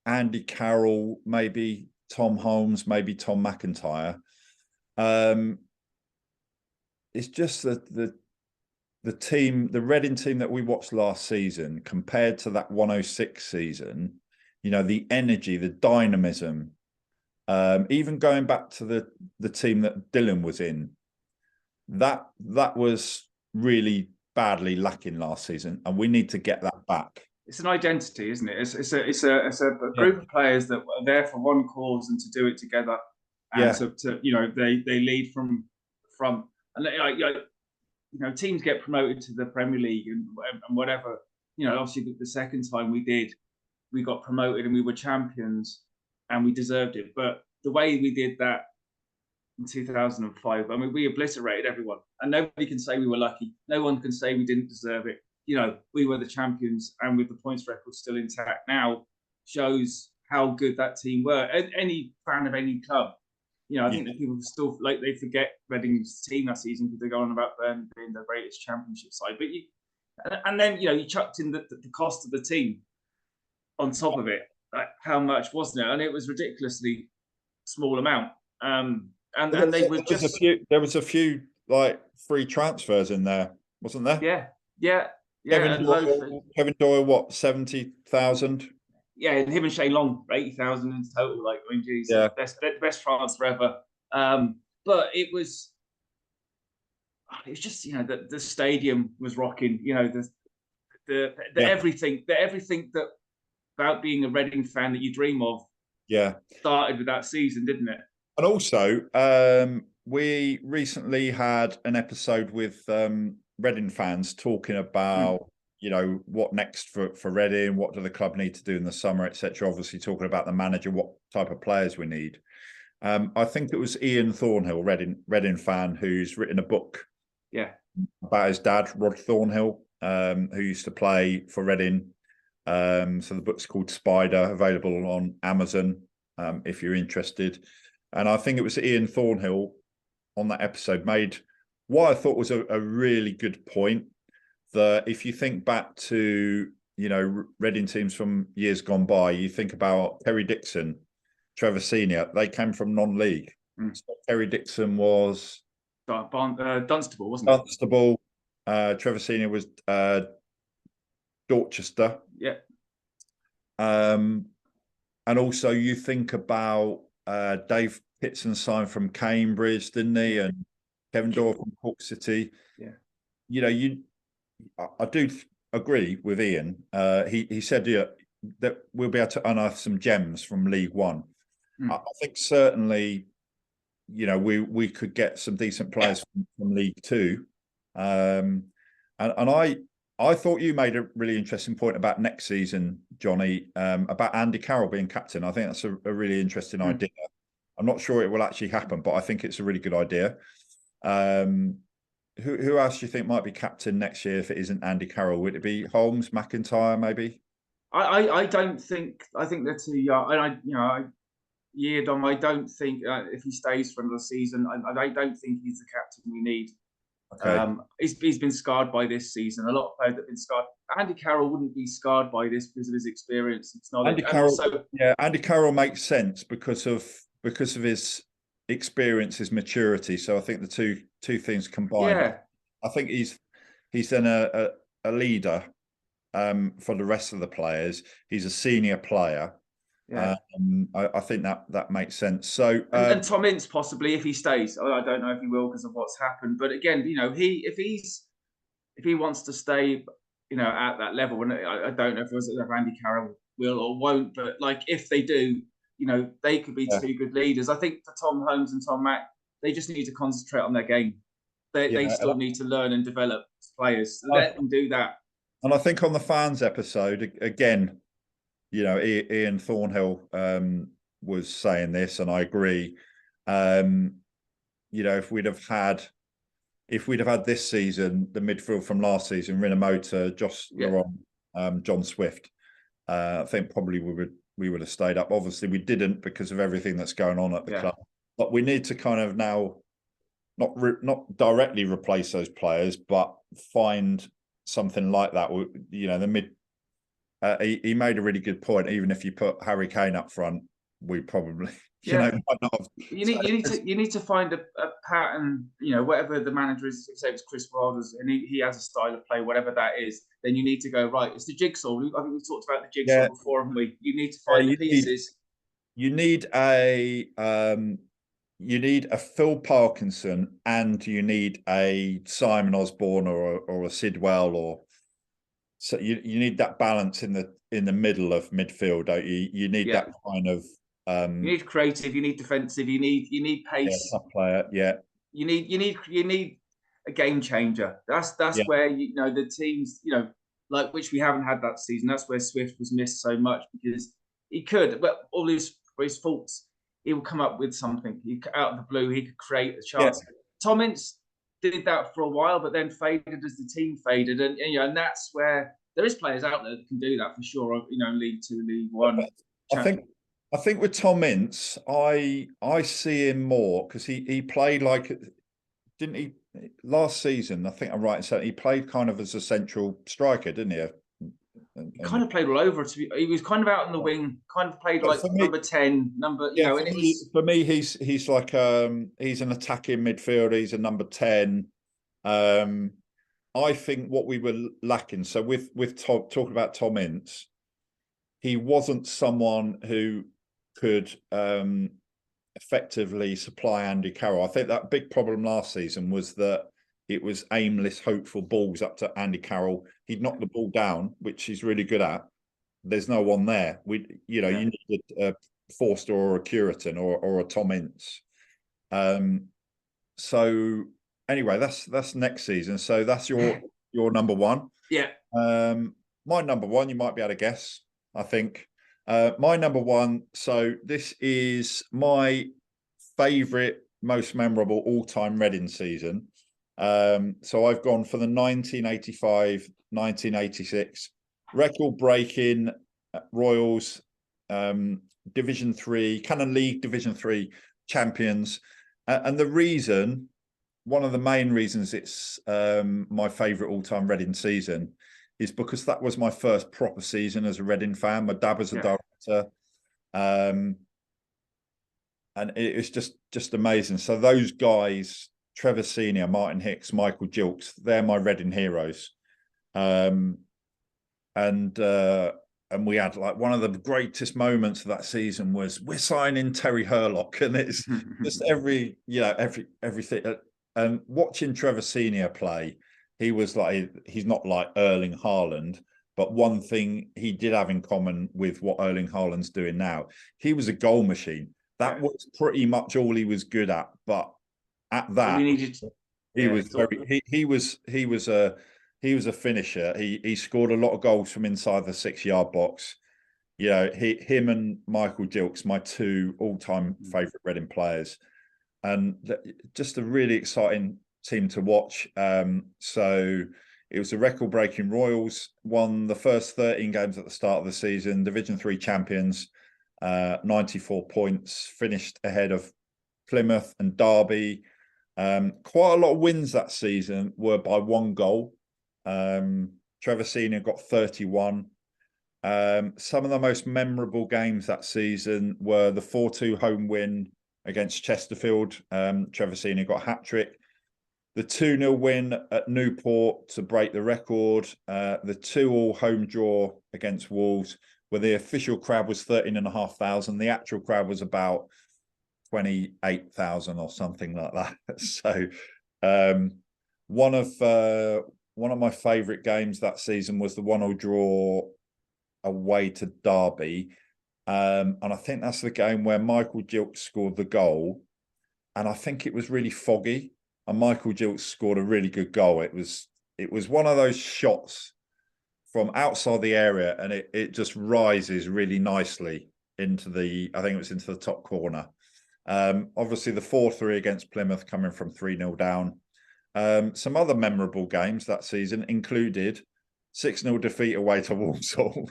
[SPEAKER 1] Andy Carroll, maybe Tom Holmes, maybe Tom McIntyre, it's just the team, the Reading team that we watched last season compared to that 106 season, the energy, the dynamism, even going back to the team that Dylan was in, that was really badly lacking last season, and we need to get that back.
[SPEAKER 2] It's an identity, isn't it? It's a group of players that are there for one cause and to do it together, and they lead from front. And teams get promoted to the Premier League and whatever. Obviously the second time we got promoted and we were champions and we deserved it. But the way we did that in 2005, I mean, we obliterated everyone, and nobody can say we were lucky. No one can say we didn't deserve it. We were the champions, and with the points record still intact now, shows how good that team were. Any fan of any club, I think that people still they forget Reading's team that season because they go on about them being the greatest championship side. But and then you chucked in the cost of the team on top of it. Like, how much wasn't it? And it was ridiculously small amount. And they were just
[SPEAKER 1] there was a few like free transfers in there, wasn't there?
[SPEAKER 2] Yeah.
[SPEAKER 1] Kevin Doyle, what, 70,000?
[SPEAKER 2] Yeah, and him and Shane Long, 80,000 in total. Like, I mean, geez, best transfer ever. But it was just the stadium was rocking. The everything that about being a Reading fan that you dream of. Yeah, started with that season, didn't it?
[SPEAKER 1] And also, we recently had an episode with Reading fans talking about, what next for Reading, what do the club need to do in the summer, etc. Obviously talking about the manager, what type of players we need. I think it was Ian Thornhill, Reading fan, who's written a book about his dad, Rod Thornhill, who used to play for Reading. So the book's called Spider, available on Amazon if you're interested. And I think it was Ian Thornhill on that episode made what I thought was a really good point, that if you think back to, Reading teams from years gone by, you think about Terry Dixon, Trevor Senior, they came from non-league. So Terry Dixon was
[SPEAKER 2] Dunstable, wasn't it?
[SPEAKER 1] Dunstable. Trevor Senior was Dorchester.
[SPEAKER 2] Yeah.
[SPEAKER 1] And also you think about Dave Pitson signed from Cambridge, didn't he? And Kevin Dorr from Cork City.
[SPEAKER 2] Yeah.
[SPEAKER 1] I do agree with Ian. He said that we'll be able to unearth some gems from League One. I think certainly, we could get some decent players from League Two. And I thought you made a really interesting point about next season, Johnny, about Andy Carroll being captain. I think that's a really interesting idea. I'm not sure it will actually happen, but I think it's a really good idea. Who else do you think might be captain next year if it isn't Andy Carroll? Would it be Holmes, McIntyre, maybe?
[SPEAKER 2] I don't think. I think they're too young. And I don't think if he stays for another season, I don't think he's the captain we need.
[SPEAKER 1] Okay.
[SPEAKER 2] He's been scarred by this season. A lot of players have been scarred. Andy Carroll wouldn't be scarred by this because of his experience. It's not
[SPEAKER 1] Andy Carroll. Andy Carroll makes sense because of his experience, his maturity. So I think the two things combined.
[SPEAKER 2] Yeah.
[SPEAKER 1] I think he's then a leader for the rest of the players. He's a senior player.
[SPEAKER 2] Yeah.
[SPEAKER 1] I think that makes sense. So
[SPEAKER 2] and Tom Ince possibly if he stays. I don't know if he will because of what's happened. But again, if he wants to stay, at that level, and I don't know if Andy Carroll will or won't. But like if they do, they could be two good leaders. I think for Tom Holmes and Tom Mack, they just need to concentrate on their game. They still need to learn and develop as players. Let them do that.
[SPEAKER 1] And I think on the fans episode again, Ian Thornhill was saying this, and I agree. If we'd have had this season the midfield from last season, Rinomhota, Josh Laurent, John Swift, I think probably we would have stayed up. Obviously, we didn't because of everything that's going on at the club. But we need to kind of now not directly replace those players, but find something like that. The mid. He made a really good point. Even if you put Harry Kane up front, we probably, might not have.
[SPEAKER 2] You need to find a pattern. Whatever the manager is, say it's Chris Wilder's, and he has a style of play, whatever that is. Then you need to go right. It's the jigsaw. I think we've talked about the jigsaw before, haven't we? You need to find the pieces.
[SPEAKER 1] You need a Phil Parkinson, and you need a Simon Osborne or a Sidwell or. So you need that balance in the middle of midfield, don't you? You need that kind of.
[SPEAKER 2] You need creative. You need defensive. You need pace.
[SPEAKER 1] Tough player. Yeah.
[SPEAKER 2] You need a game changer. That's where the teams like which we haven't had that season. That's where Swift was missed so much because he could, but all his faults, he would come up with something. Out of the blue, he could create a chance. Yeah. Tom Ince did that for a while, but then faded as the team faded, and that's where there is players out there that can do that for sure. League Two, League One.
[SPEAKER 1] I think with Tom Ince, I see him more because he played like, didn't he, last season? I think I'm right in saying he played kind of as a central striker, didn't he?
[SPEAKER 2] He kind of played all over. He was kind of out on the wing, kind of played like number 10,
[SPEAKER 1] For me, he's like he's an attacking midfielder. He's a number 10. I think what we were lacking. So with talking about Tom Ince, he wasn't someone who could effectively supply Andy Carroll. I think that big problem last season was that it was aimless, hopeful balls up to Andy Carroll. He'd knock the ball down, which he's really good at. There's no one there. You needed a Forster or a Curitan or a Tom Ince. So anyway, that's next season. So that's your number one.
[SPEAKER 2] Yeah.
[SPEAKER 1] My number one, you might be able to guess, I think. My number one, so this is my favourite, most memorable all-time Reading season. So I've gone for the 1985-1986 record-breaking Royals Division 3, Cannon League Division 3 champions. And the reason one of the main reasons it's my favourite all-time Reading season is because that was my first proper season as a Reading fan. My dad was a director, and it was just amazing. So those guys, Trevor Senior, Martin Hicks, Michael Gilks, they're my Reading heroes. And we had like one of the greatest moments of that season was we're signing Terry Hurlock, and it's just everything. And watching Trevor Senior play, he was like, he's not like Erling Haaland, but one thing he did have in common with what Erling Haaland's doing now, he was a goal machine. That was pretty much all he was good at. But at that,
[SPEAKER 2] we needed.
[SPEAKER 1] He was very. He was a finisher. He scored a lot of goals from inside the 6-yard box. You know, him and Michael Gilks, my two all-time favourite Reading players, and just a really exciting team to watch. So it was a record-breaking Royals. Won the first 13 games at the start of the season. Division 3 champions, 94 points. Finished ahead of Plymouth and Derby. Quite a lot of wins that season were by 1 goal. Trevor Senior got 31. Some of the most memorable games that season were the 4-2 home win against Chesterfield. Trevor Senior got a hat-trick. The 2-0 win at Newport to break the record. The 2-2 home draw against Wolves, where the official crowd was 13,500. The actual crowd was about 28,000 or something like that. So one of my favourite games that season was the 1-1 draw away to Derby. And I think that's the game where Michael Gilks scored the goal. And I think it was really foggy. And Michael Gilks scored a really good goal. It was one of those shots from outside the area, and it just rises really nicely into I think it was into the top corner. Obviously the 4-3 against Plymouth coming from 3-0 down. Some other memorable games that season included 6-0 defeat away to Walsall,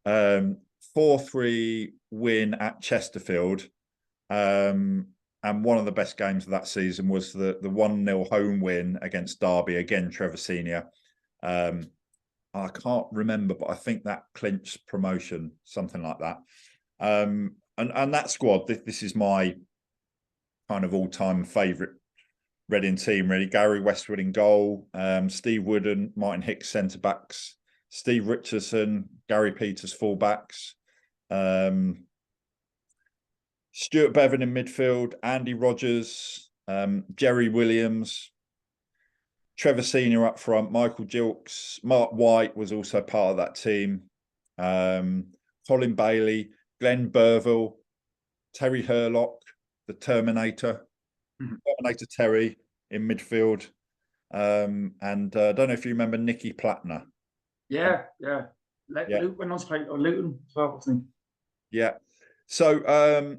[SPEAKER 1] 4-3 win at Chesterfield, and one of the best games of that season was the 1-0 home win against Derby, again Trevor Senior. I can't remember, but I think that clinched promotion, something like that. And that squad, this is my kind of all-time favourite Reading team, really. Gary Westwood in goal, Steve Wooden, Martin Hicks centre-backs, Steve Richardson, Gary Peters full-backs, Stuart Bevan in midfield, Andy Rogers, Jerry Williams, Trevor Senior up front, Michael Gilks, Mark White was also part of that team, Colin Bailey, Glenn Burville, Terry Hurlock, the Terminator, Terminator Terry in midfield, and I don't know if you remember Nicky Plattner.
[SPEAKER 2] Yeah. Luke went on to play Luton as well, wasn't
[SPEAKER 1] he? Yeah. So,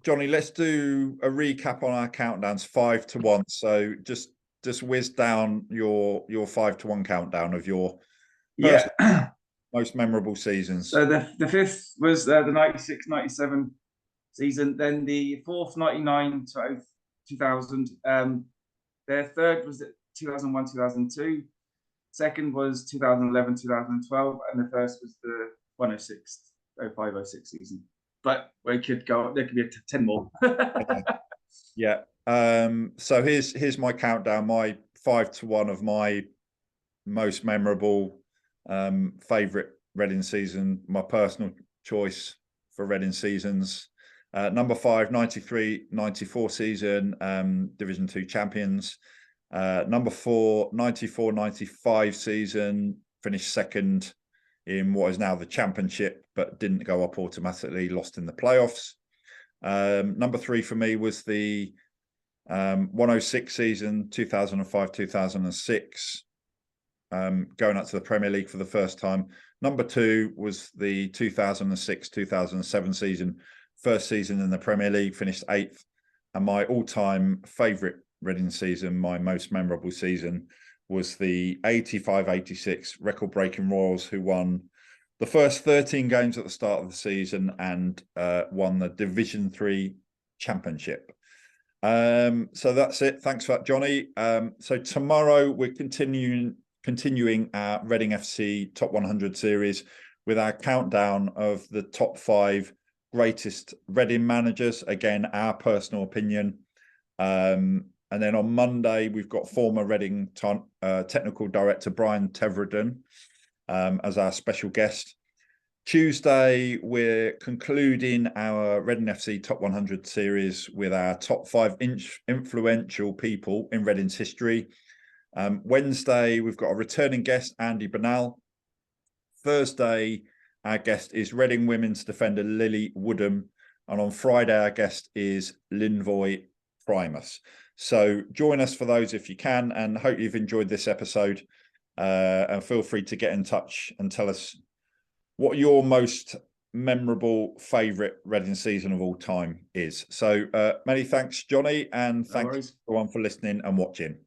[SPEAKER 1] Johnny, let's do a recap on our countdowns 5 to 1. So just whiz down your 5 to 1 countdown of your most memorable seasons.
[SPEAKER 2] So the fifth was the 96-97 season, then the fourth 99 to 2000. Their third was 2001-2002. Second was 2011-2012, and the first was the 106-05-06 season. But we could go. There could be 10 more.
[SPEAKER 1] Yeah. So here's my countdown. My 5 to 1 of my most memorable, favourite Reading season. My personal choice for Reading seasons. Number 5, 93-94 season, Division 2 champions. Number 4, 94-95 season, finished second in what is now the Championship, but didn't go up automatically, lost in the playoffs. Number 3 for me was the 106 season, 2005-2006, going up to the Premier League for the first time. Number 2 was the 2006-2007 season, first season in the Premier League, finished 8th. And my all-time favourite Reading season, my most memorable season, was the 85-86 record-breaking Royals, who won the first 13 games at the start of the season and won the Division 3 Championship. So that's it. Thanks for that, Johnny. So tomorrow we're continuing our Reading FC Top 100 series with our countdown of the top 5 greatest Reading managers. Again, our personal opinion. And then on Monday, we've got former Reading technical director Brian Teverden as our special guest. Tuesday, we're concluding our Reading FC Top 100 series with our top 5 influential people in Reading's history. Wednesday, we've got a returning guest, Andy Bernal. Thursday, our guest is Reading women's defender Lily Woodham. And on Friday, our guest is Linvoy Primus. So join us for those if you can, and hope you've enjoyed this episode. And feel free to get in touch and tell us what your most memorable favourite Reading season of all time is. So many thanks, Johnny, and thanks everyone for listening and watching.